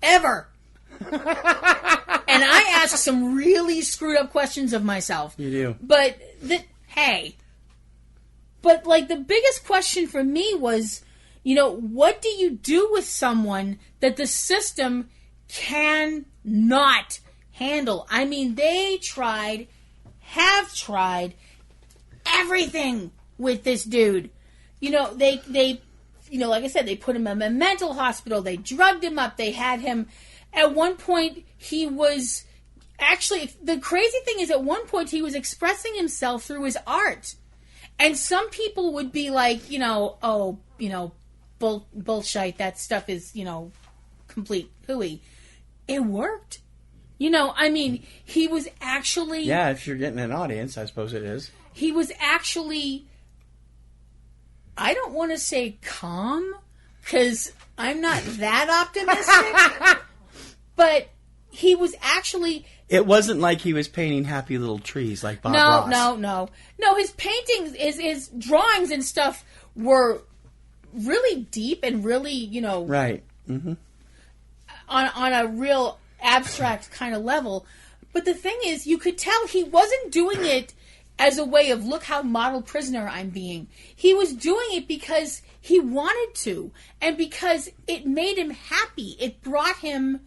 Ever. And I ask some really screwed up questions of myself. You do. But, But, like, the biggest question for me was, what do you do with someone that the system cannot handle? I mean, they have tried everything with this dude. They like I said, they put him in a mental hospital, they drugged him up, they had him, at one point, he was, actually, the crazy thing is, at one point, he was expressing himself through his art. And some people would be like, bullshit, that stuff is, complete hooey. It worked. He was actually... Yeah, if you're getting an audience, I suppose it is. He was actually... I don't want to say calm, because I'm not that optimistic. But he was actually... It wasn't like he was painting happy little trees like Bob Ross. No, his paintings, his drawings and stuff were really deep and really, Right. Mm-hmm. On a real abstract kind of level. But the thing is, you could tell he wasn't doing it as a way of, look how model prisoner I'm being. He was doing it because he wanted to, and because it made him happy. It brought him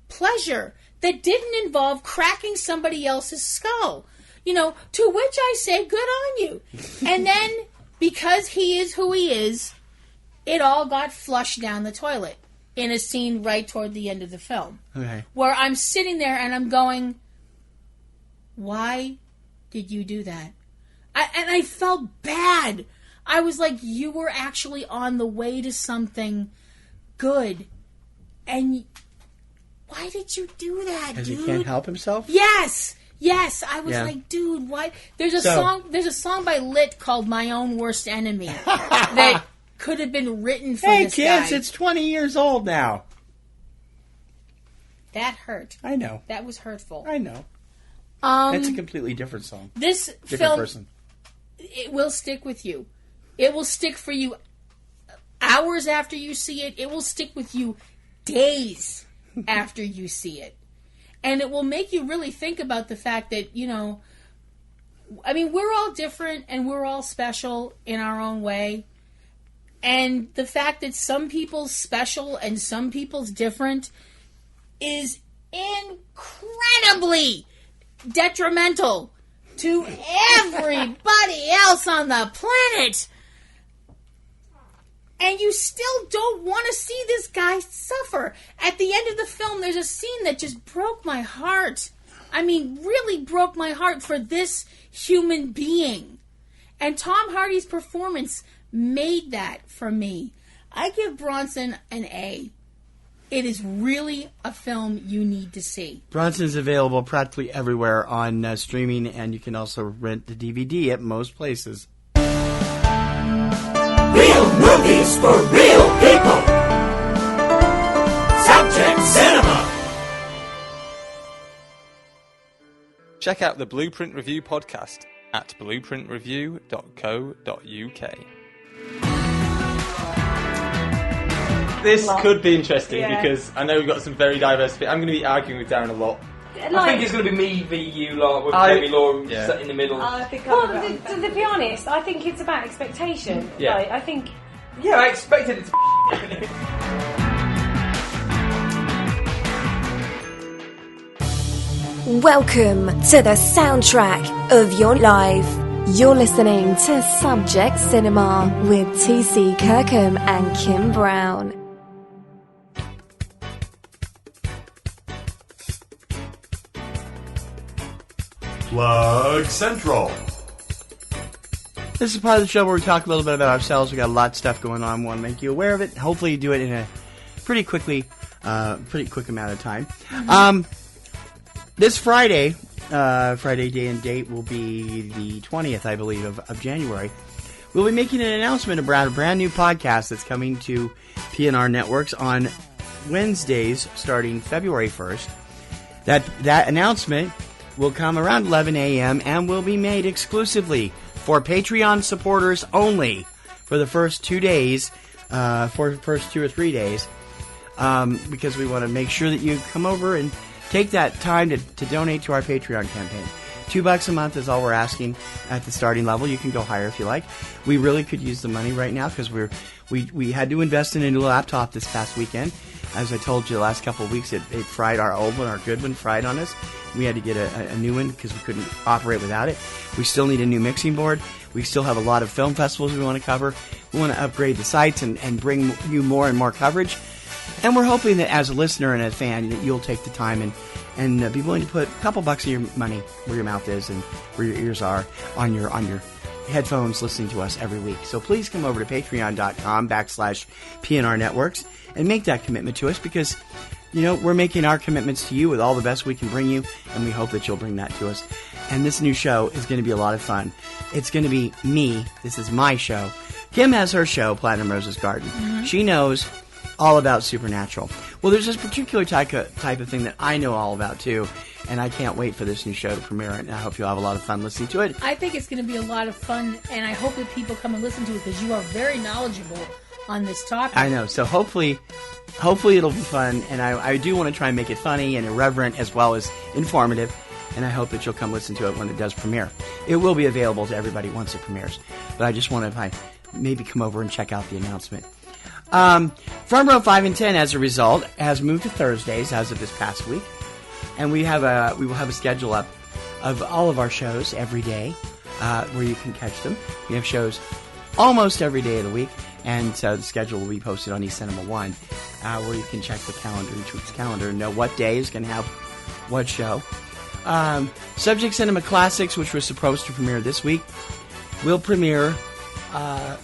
pleasure that didn't involve cracking somebody else's skull. To which I say, good on you. And then, because he is who he is, it all got flushed down the toilet in a scene right toward the end of the film. Okay. Where I'm sitting there and I'm going, why did you do that? And I felt bad. I was like, you were actually on the way to something good. And why did you do that, Because dude? he can't help himself? Yes. I was like, dude, why? There's a song by Lit called My Own Worst Enemy that could have been written for this guy. Hey, kids, it's 20 years old now. That hurt. I know. That was hurtful. I know. That's a completely different song. This different film, person. It will stick with you. It will stick for you hours after you see it. It will stick with you days after you see it. And it will make you really think about the fact that, we're all different and we're all special in our own way. And the fact that some people's special and some people's different is incredibly detrimental to everybody else on the planet. And you still don't want to see this guy suffer. At the end of the film, there's a scene that just broke my heart. Really broke my heart for this human being. And Tom Hardy's performance made that for me. I give Bronson an A. It is really a film you need to see. Bronson's available practically everywhere on streaming, and you can also rent the DVD at most places. Real movies for real people. Subject Cinema. Check out the Blueprint Review podcast at blueprintreview.co.uk. This could be interesting because I know we've got some very diverse... I'm going to be arguing with Darren a lot. I think it's going to be me v you lot with Amy Law sat in the middle. To be honest, I think it's about expectation. Yeah. I think... Yeah, I expected it to be Welcome to the soundtrack of your life. You're listening to Subject Cinema with TC Kirkham and Kim Brown. Plug Central. This is part of the show where we talk a little bit about ourselves. We got a lot of stuff going on. We want to make you aware of it. Hopefully, you do it in a pretty quick amount of time. This Friday, Friday day and date will be the 20th, I believe, of January. We'll be making an announcement about a brand new podcast that's coming to PNRNetworks on Wednesdays starting February 1st. That announcement will come around 11 a.m. and will be made exclusively for Patreon supporters only for the first 2 days, for the first 2 or 3 days, because we want to make sure that you come over and take that time to donate to our Patreon campaign. $2 a month is all we're asking at the starting level. You can go higher if you like. We really could use the money right now because we had to invest in a new laptop this past weekend. As I told you the last couple of weeks, it fried our old one, our good one fried on us. We had to get a new one because we couldn't operate without it. We still need a new mixing board. We still have a lot of film festivals we want to cover. We want to upgrade the sites and bring you more and more coverage. And we're hoping that as a listener and a fan, that you'll take the time and be willing to put a couple bucks of your money where your mouth is and where your ears are on your headphones listening to us every week. So please come over to patreon.com/PNRNetworks and make that commitment to us because, we're making our commitments to you with all the best we can bring you, and we hope that you'll bring that to us. And this new show is going to be a lot of fun. It's going to be me. This is my show. Kim has her show, Platinum Rose's Garden. Mm-hmm. She knows all about supernatural. Well, there's this particular type of thing that I know all about, too, and I can't wait for this new show to premiere, and I hope you'll have a lot of fun listening to it. I think it's going to be a lot of fun, and I hope that people come and listen to it because you are very knowledgeable on this topic. I know, so hopefully it'll be fun, and I do want to try and make it funny and irreverent as well as informative, and I hope that you'll come listen to it when it does premiere. It will be available to everybody once it premieres, but I just want to maybe come over and check out the announcement. Front Row 5 and 10, as a result, has moved to Thursdays as of this past week, and we will have a schedule up of all of our shows every day where you can catch them. We have shows almost every day of the week, and so the schedule will be posted on eCinemaOne, where you can check the calendar, each week's calendar, and know what day is going to have what show. Subject Cinema Classics, which was supposed to premiere this week, will premiere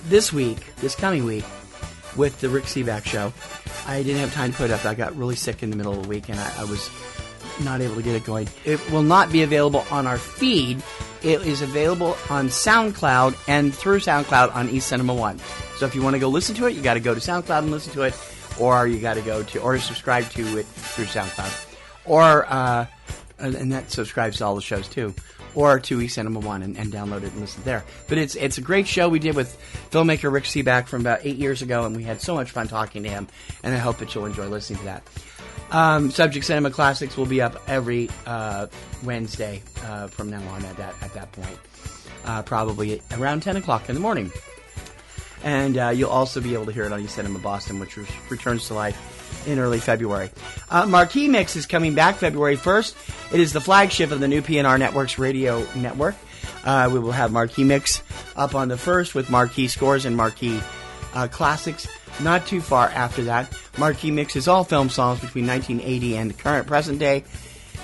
this coming week, with the Rick Seaback show. I didn't have time to put it up. I got really sick in the middle of the week, and I was not able to get it going. It will not be available on our feed. It is available on SoundCloud and through SoundCloud on eCinemaOne. So if you want to go listen to it, you got to go to SoundCloud and listen to it, or you got to go to or subscribe to it through SoundCloud, or and that subscribes to all the shows too, or to eCinemaOne and download it and listen there. But it's a great show we did with filmmaker Rick Seaback from about 8 years ago, and we had so much fun talking to him, and I hope that you'll enjoy listening to that. Subject Cinema Classics will be up every Wednesday from now on at that point, probably around 10 o'clock in the morning. And you'll also be able to hear it on eCinemaBoston, which returns to life in early February. Marquee Mix is coming back February 1st. It is the flagship of the new PNRNetworks radio network. We will have Marquee Mix up on the 1st with Marquee Scores and Marquee Classics. Not too far after that, Marquee Mix is all film songs between 1980 and the current present day.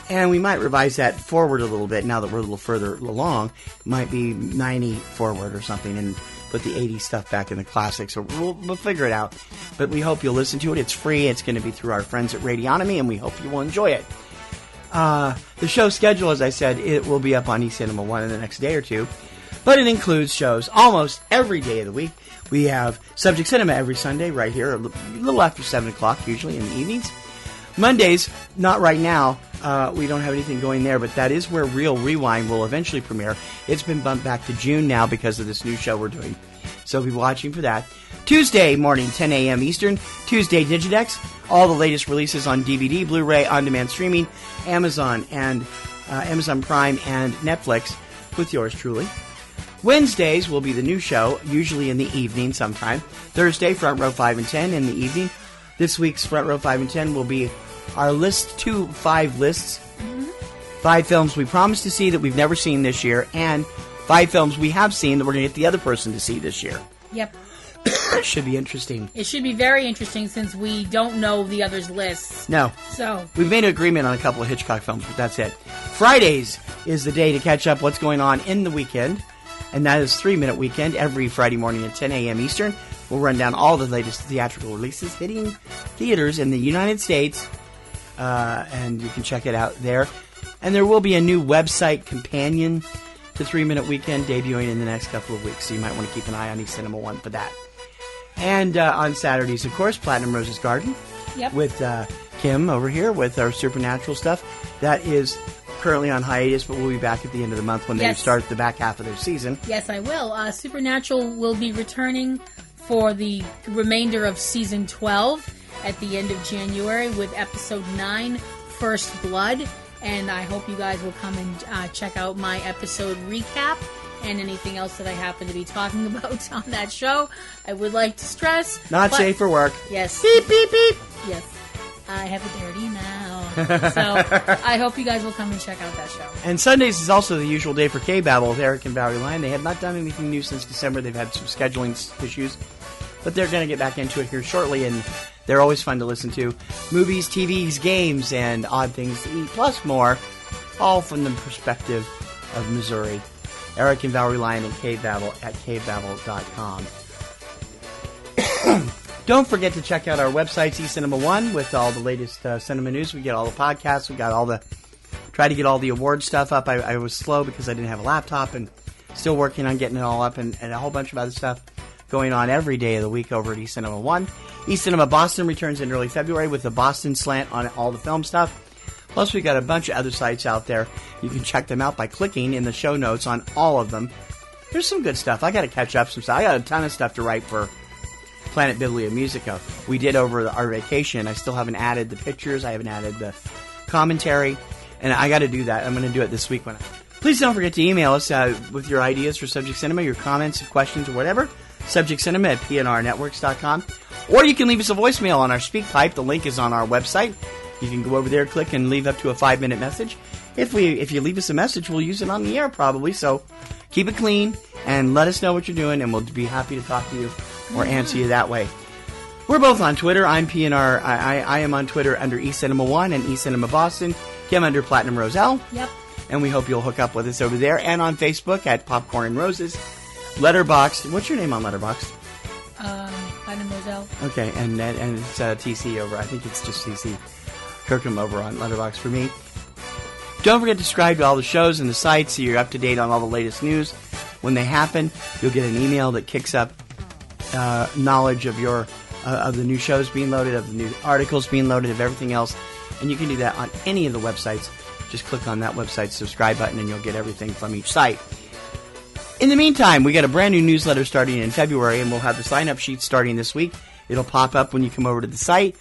And we might revise that forward a little bit now that we're a little further along. It might be 90 forward or something and put the 80s stuff back in the classics. Or we'll figure it out. But we hope you'll listen to it. It's free. It's going to be through our friends at Radionomy, and we hope you will enjoy it. The show schedule, as I said, it will be up on eCinemaOne in the next day or two. But it includes shows almost every day of the week. We have Subject Cinema every Sunday right here, a little after 7 o'clock, usually in the evenings. Mondays, not right now. We don't have anything going there, but that is where Real Rewind will eventually premiere. It's been bumped back to June now because of this new show we're doing. So be watching for that. Tuesday morning, 10 a.m. Eastern, Tuesday Digidex. All the latest releases on DVD, Blu-ray, on-demand streaming, Amazon and Amazon Prime and Netflix with yours truly. Wednesdays will be the new show, usually in the evening sometime. Thursday, Front Row 5 and 10 in the evening. This week's Front Row 5 and 10 will be our list 5 lists. Mm-hmm. 5 films we promised to see that we've never seen this year, and 5 films we have seen that we're going to get the other person to see this year. Yep. It should be interesting. It should be very interesting since we don't know the others' lists. No. So we've made an agreement on a couple of Hitchcock films, but that's it. Fridays is the day to catch up what's going on in the weekend, and that is 3 Minute Weekend every Friday morning at 10 a.m. Eastern. We'll run down all the latest theatrical releases hitting theaters in the United States, and you can check it out there. And there will be a new website companion to 3 Minute Weekend debuting in the next couple of weeks, so you might want to keep an eye on eCinemaOne for that. And on Saturdays, of course, Platinum Rose's Garden with Kim over here with our Supernatural stuff. That is currently on hiatus, but we'll be back at the end of the month when they start the back half of their season. Yes, I will. Supernatural will be returning for the remainder of Season 12 at the end of January with Episode 9, First Blood. And I hope you guys will come and check out my episode recap and anything else that I happen to be talking about on that show. I would like to stress... Not safe for work. Yes. Beep, beep, beep. Yes. I have a dirty mouth. So I hope you guys will come and check out that show. And Sundays is also the usual day for Cavebabble with Eric and Valerie Lyon. They have not done anything new since December. They've had some scheduling issues. But they're going to get back into it here shortly, and they're always fun to listen to. Movies, TVs, games, and odd things to eat, plus more, all from the perspective of Missouri. Eric and Valerie Lyon and Cavebabble at cavebabble.com. Don't forget to check out our websites, eCinemaOne, with all the latest cinema news. We get all the podcasts. We got all the... Try to get all the award stuff up. I was slow because I didn't have a laptop, and still working on getting it all up, and a whole bunch of other stuff going on every day of the week over at eCinemaOne. eCinemaBoston returns in early February with a Boston slant on all the film stuff. Plus, we got a bunch of other sites out there. You can check them out by clicking in the show notes on all of them. There's some good stuff. I got to catch up some stuff. I got a ton of stuff to write for Planet BiblioMusica. We did over our vacation. I still haven't added the pictures. I haven't added the commentary. And I got to do that. I'm going to do it this week. Please don't forget to email us with your ideas for Subject Cinema, your comments, questions, or whatever. SubjectCinema at PNRNetworks.com. Or you can leave us a voicemail on our SpeakPipe. The link is on our website. You can go over there, click, and leave up to a 5-minute message. If you leave us a message, we'll use it on the air probably. So keep it clean and let us know what you're doing, and we'll be happy to talk to you or answer you that way. We're both on Twitter. I'm PNR. I am on Twitter under eCinemaOne and eCinemaBoston. Kim under Platinum Roselle. Yep. And we hope you'll hook up with us over there. And on Facebook at Popcorn and Roses. Letterboxd. What's your name on Letterboxd? Platinum Roselle. Okay, and it's TC over. I think it's just TC. Kirkham over on Letterboxd for me. Don't forget to subscribe to all the shows and the sites so you're up to date on all the latest news. When they happen, you'll get an email that kicks up knowledge of your of the new shows being loaded, of the new articles being loaded, of everything else. And you can do that on any of the websites. Just click on that website subscribe button and you'll get everything from each site. In the meantime, we got a brand new newsletter starting in February, and we'll have the sign-up sheet starting this week. It'll pop up when you come over to the site.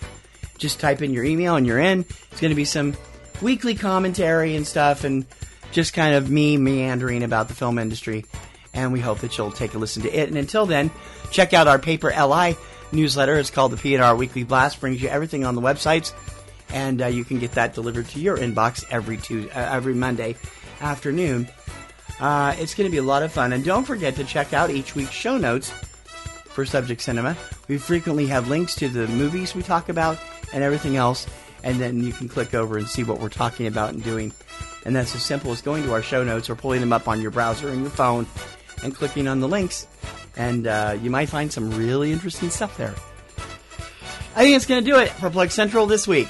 Just type in your email and you're in. It's going to be some weekly commentary and stuff, and just kind of me meandering about the film industry. And we hope that you'll take a listen to it. And until then, check out our Paper LI newsletter. It's called the PNR Weekly Blast. Brings you everything on the websites, and you can get that delivered to your inbox every Monday afternoon. It's going to be a lot of fun. And don't forget to check out each week's show notes for Subject Cinema. We frequently have links to the movies we talk about and everything else, and then you can click over and see what we're talking about and doing. And that's as simple as going to our show notes or pulling them up on your browser and your phone and clicking on the links. And you might find some really interesting stuff there. I think it's going to do it for Plug Central this week.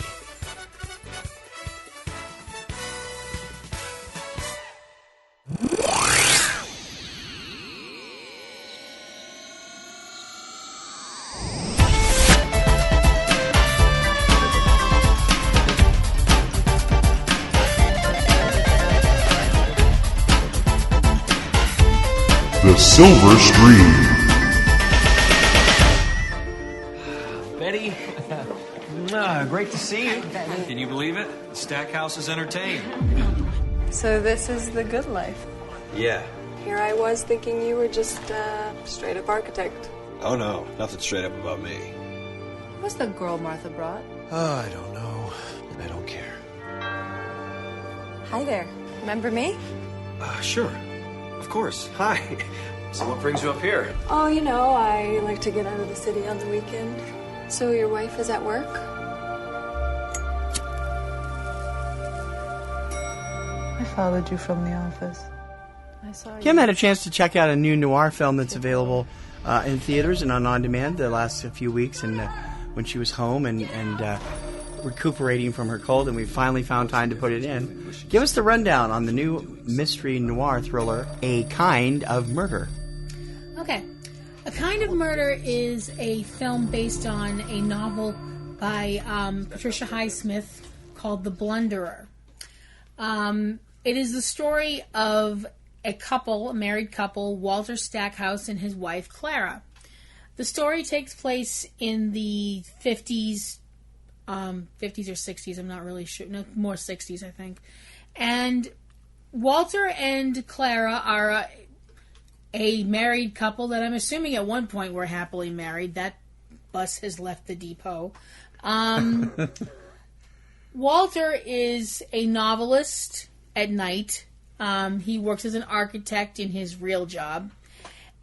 The Silver Stream. Betty, great to see you. Can you believe it? The Stackhouse is entertained. So this is the good life. Yeah. Here I was thinking you were just a straight-up architect. Oh, no. Nothing straight up about me. What's the girl Martha brought? Oh, I don't know. I don't care. Hi there. Remember me? Sure. Of course. Hi. So what brings you up here? Oh, you know, I like to get out of the city on the weekend. So your wife is at work? I followed you from the office. I saw Kim you. had a chance to check out a new noir film that's available in theaters and on demand the last few weeks, and when she was home and recuperating from her cold, and we finally found time to put it in. Give us the rundown on the new mystery noir thriller, A Kind of Murder. Okay. A Kind of Murder is a film based on a novel by Patricia Highsmith called The Blunderer. It is the story of a married couple, Walter Stackhouse and his wife, Clara. The story takes place in the 50s or 60s, I'm not really sure. No, more 60s, I think. And Walter and Clara are a married couple that I'm assuming at one point were happily married. That bus has left the depot. Walter is a novelist at night. He works as an architect in his real job.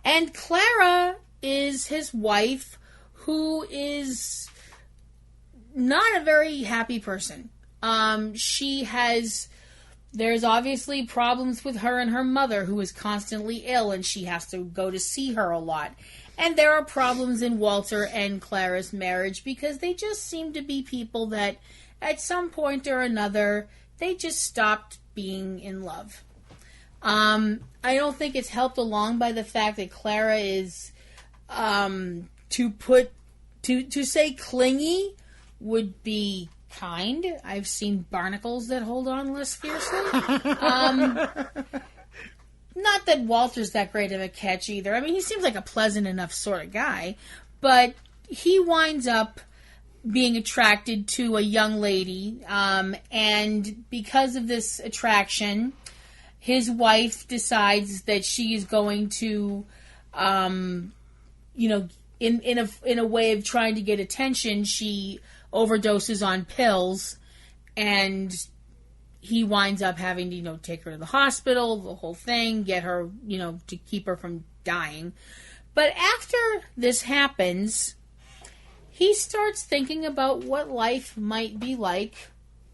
And Clara is his wife, who is not a very happy person. There's obviously problems with her and her mother, who is constantly ill, and she has to go to see her a lot. And there are problems in Walter and Clara's marriage because they just seem to be people that, at some point or another, they just stopped being in love. I don't think it's helped along by the fact that Clara is, to say clingy would be kind. I've seen barnacles that hold on less fiercely. Not that Walter's that great of a catch either. I mean, he seems like a pleasant enough sort of guy, but he winds up being attracted to a young lady, and because of this attraction, his wife decides that she is going to, in a way of trying to get attention, she overdoses on pills, and he winds up having to, take her to the hospital, the whole thing, get her, to keep her from dying. But after this happens, he starts thinking about what life might be like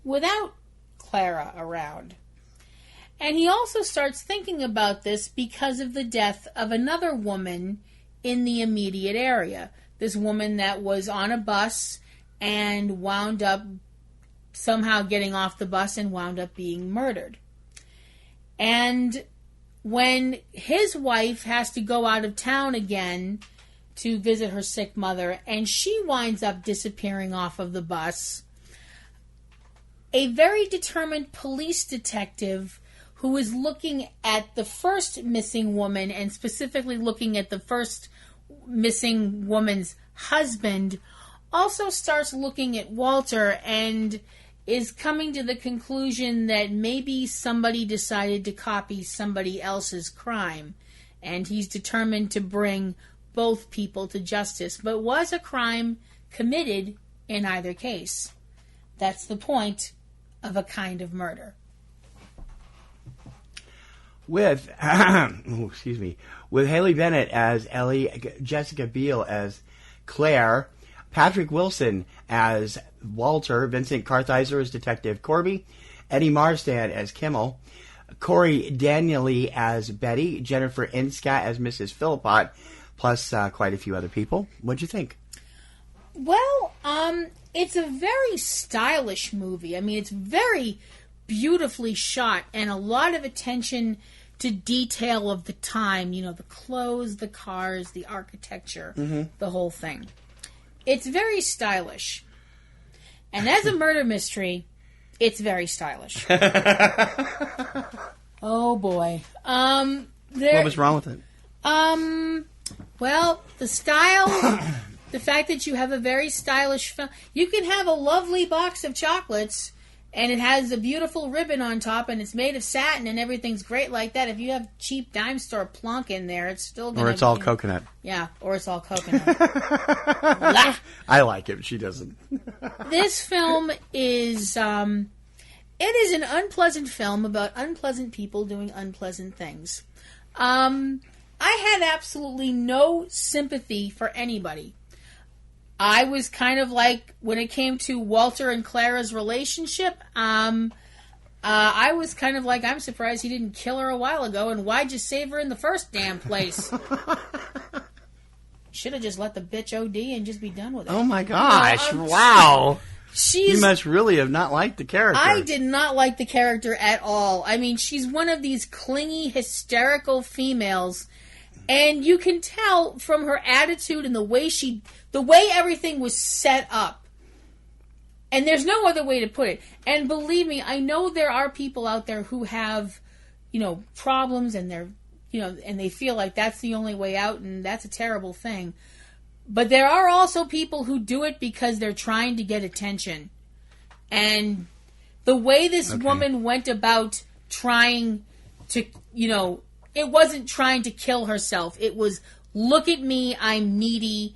without Clara around. And he also starts thinking about this because of the death of another woman in the immediate area. This woman that was on a bus and wound up somehow getting off the bus and wound up being murdered. And when his wife has to go out of town again to visit her sick mother, and she winds up disappearing off of the bus, a very determined police detective who is looking at the first missing woman, and specifically looking at the first missing woman's husband, also starts looking at Walter and is coming to the conclusion that maybe somebody decided to copy somebody else's crime, and he's determined to bring both people to justice. But was a crime committed in either case? That's the point of A Kind of Murder. With with Haley Bennett as Ellie, Jessica Biel as Claire, Patrick Wilson as Walter, Vincent Kartheiser as Detective Corby, Eddie Marsden as Kimmel, Corey Danieli as Betty, Jennifer Inscat as Mrs. Philippot, plus quite a few other people. What'd you think? Well, it's a very stylish movie. I mean, it's very beautifully shot, and a lot of attention to detail of the time. The clothes, the cars, the architecture, the whole thing. It's very stylish. And as a murder mystery, it's very stylish. Oh, boy. What was wrong with it? Well, the style, the fact that you have a very stylish film. You can have a lovely box of chocolates, and it has a beautiful ribbon on top, and it's made of satin, and everything's great like that. If you have cheap dime store plunk in there, it's still going to... Or it's all coconut. Yeah, or it's all coconut. I like it, but she doesn't. This film is... it is an unpleasant film about unpleasant people doing unpleasant things. I had absolutely no sympathy for anybody. I was kind of like, when it came to Walter and Clara's relationship, I was kind of like, I'm surprised he didn't kill her a while ago, and why'd you save her in the first damn place? Should have just let the bitch OD and just be done with it. Oh my gosh, You know, wow. She's... You must really have not liked the character. I did not like the character at all. I mean, she's one of these clingy, hysterical females, and you can tell from her attitude and the way everything was set up. And there's no other way to put it. And believe me, I know there are people out there who have, problems, and they're, and they feel like that's the only way out, and that's a terrible thing. But there are also people who do it because they're trying to get attention. And the way this woman went about trying to, it wasn't trying to kill herself. It was, look at me, I'm needy,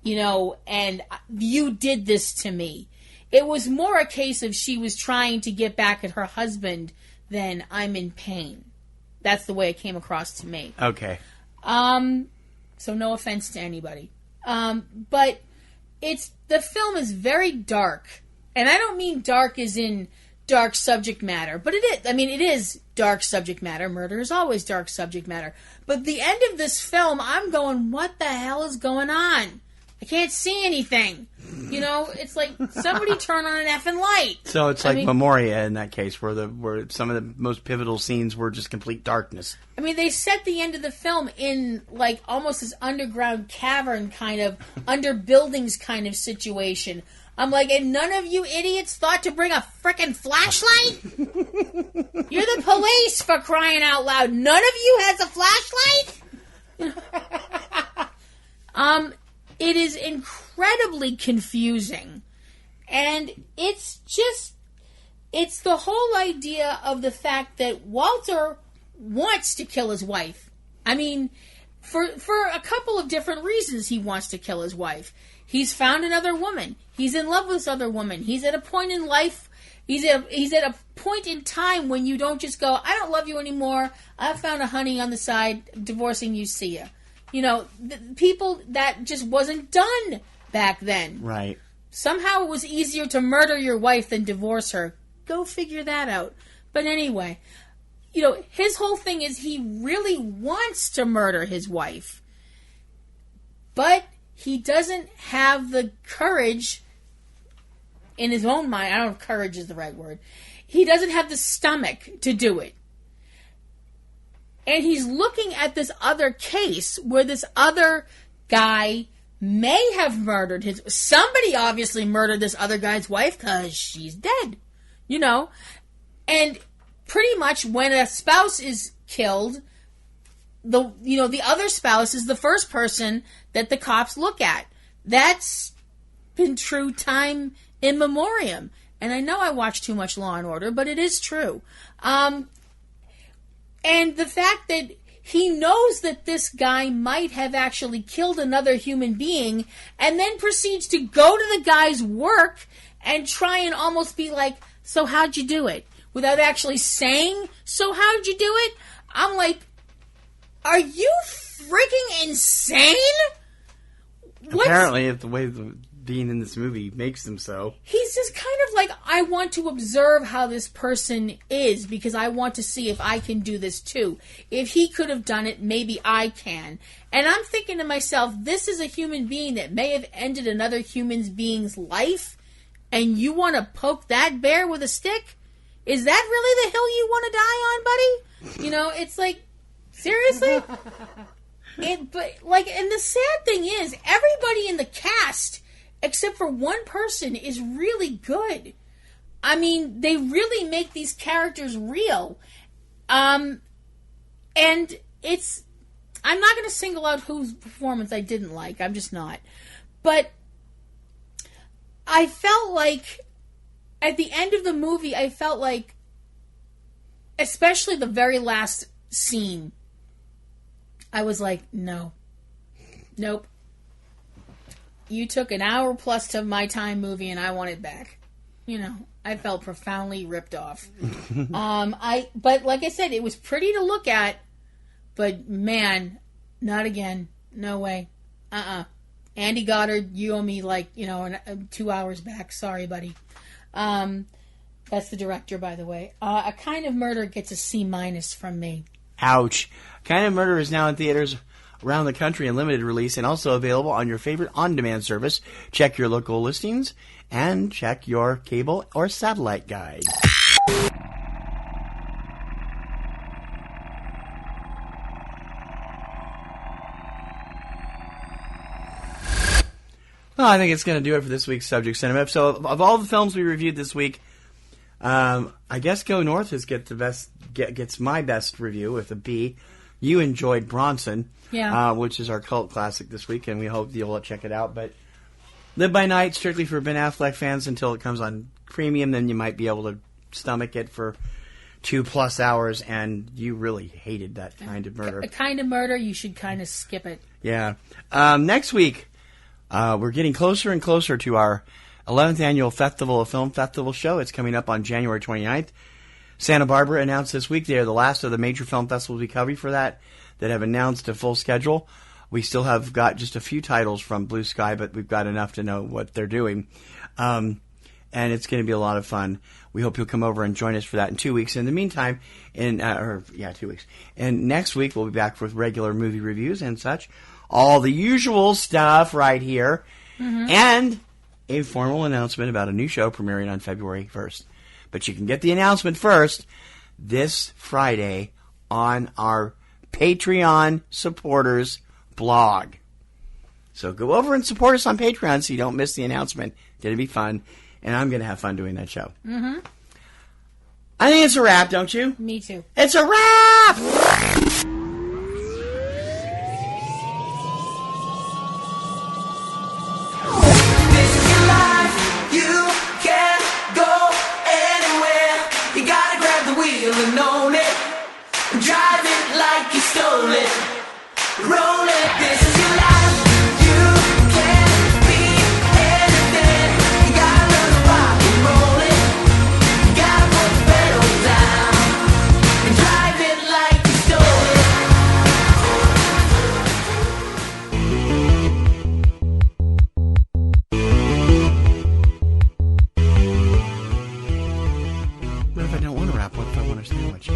and you did this to me. It was more a case of she was trying to get back at her husband than I'm in pain. That's the way it came across to me. Okay. So no offense to anybody. But the film is very dark. And I don't mean dark as in dark subject matter, but it is. I mean, it is dark subject matter. Murder is always dark subject matter. But the end of this film, I'm going, what the hell is going on? I can't see anything. It's like somebody turn on an effing light. So it's like Memoria in that case, where some of the most pivotal scenes were just complete darkness. I mean, they set the end of the film in like almost this underground cavern kind of, under buildings kind of situation. I'm like, and none of you idiots thought to bring a frickin' flashlight? You're the police, for crying out loud. None of you has a flashlight? It is incredibly confusing. And it's the whole idea of the fact that Walter wants to kill his wife. I mean, for a couple of different reasons he wants to kill his wife. He's found another woman. He's in love with this other woman. He's at a point in life, he's at a point in time when you don't just go, I don't love you anymore. I found a honey on the side, divorcing you, see ya. People, that just wasn't done back then. Right. Somehow it was easier to murder your wife than divorce her. Go figure that out. But anyway, his whole thing is he really wants to murder his wife. But he doesn't have the courage in his own mind. I don't know if courage is the right word. He doesn't have the stomach to do it. And he's looking at this other case where this other guy may have murdered somebody obviously murdered this other guy's wife because she's dead, and pretty much when a spouse is killed, the other spouse is the first person that the cops look at. That's been true time immemorial. And I know I watch too much Law and Order, but it is true. And the fact that he knows that this guy might have actually killed another human being and then proceeds to go to the guy's work and try and almost be like, so how'd you do it? Without actually saying, so how'd you do it? I'm like, are you freaking insane? Apparently, the way being in this movie makes them so. He's just kind of like, I want to observe how this person is because I want to see if I can do this too. If he could have done it, maybe I can. And I'm thinking to myself, this is a human being that may have ended another human being's life, and you want to poke that bear with a stick? Is that really the hill you want to die on, buddy? It's like, seriously? And the sad thing is, everybody in the cast, except for one person, is really good. I mean, they really make these characters real. And I'm not going to single out whose performance I didn't like. I'm just not. But I felt like, at the end of the movie, I felt like, especially the very last scene, I was like, nope. You took an hour plus to my time movie and I want it back. I felt profoundly ripped off. But like I said, it was pretty to look at, but man, not again. No way. Andy Goddard, you owe me 2 hours back. Sorry, buddy. That's the director, by the way. A Kind of Murder gets a C- from me. Ouch. Kind of Murder is now in theaters around the country in limited release and also available on your favorite on-demand service. Check your local listings and check your cable or satellite guide. Well, I think it's going to do it for this week's Subject Cinema. So, of all the films we reviewed this week, I guess Go North gets my best review with a B. You enjoyed Bronson, which is our cult classic this week, and we hope you'll check it out. But Live by Night, strictly for Ben Affleck fans until it comes on premium, then you might be able to stomach it for 2+ hours, and you really hated that Kind of Murder. A Kind of Murder, you should kind of skip it. Yeah. Next week, we're getting closer and closer to our 11th annual Film Festival show. It's coming up on January 29th. Santa Barbara announced this week they are the last of the major film festivals we cover for that have announced a full schedule. We still have got just a few titles from Blue Sky, but we've got enough to know what they're doing. And it's going to be a lot of fun. We hope you'll come over and join us for that in 2 weeks. In the meantime, 2 weeks. And next week we'll be back with regular movie reviews and such. All the usual stuff right here. Mm-hmm. And a formal announcement about a new show premiering on February 1st. But you can get the announcement first this Friday on our Patreon supporters blog. So go over and support us on Patreon so you don't miss the announcement. It's going to be fun. And I'm going to have fun doing that show. Mm-hmm. I think it's a wrap, don't you? Me too. It's a wrap! And own it, drive it like you stole it, roll it, this is your life, you can be anything, you gotta learn to rock and roll it, you gotta put the pedal down, and drive it like you stole What if I don't want to wrap? What if I want to sandwich?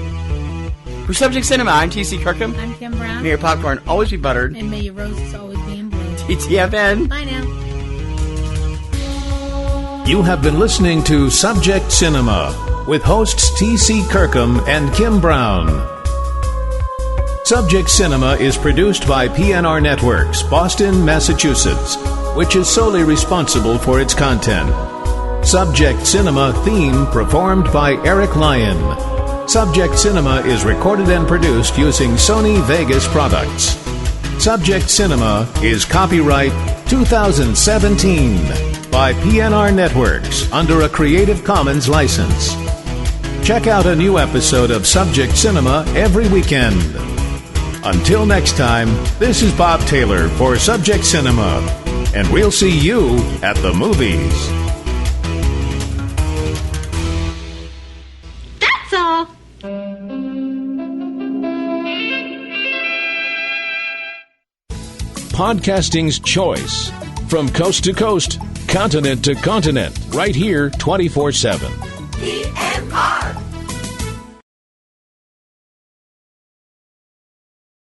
For Subject Cinema, I'm T.C. Kirkham. I'm Kim Brown. May your popcorn always be buttered. And may your roses always be in bloom. TTFN. Bye now. You have been listening to Subject Cinema with hosts T.C. Kirkham and Kim Brown. Subject Cinema is produced by PNRNetworks, Boston, Massachusetts, which is solely responsible for its content. Subject Cinema theme performed by Eric Lyon. Subject Cinema is recorded and produced using Sony Vegas products. Subject Cinema is copyright 2017 by PNRNetworks under a Creative Commons license. Check out a new episode of Subject Cinema every weekend. Until next time, this is Bob Taylor for Subject Cinema, and we'll see you at the movies. That's all. Podcasting's choice. From coast to coast, continent to continent, right here 24/7.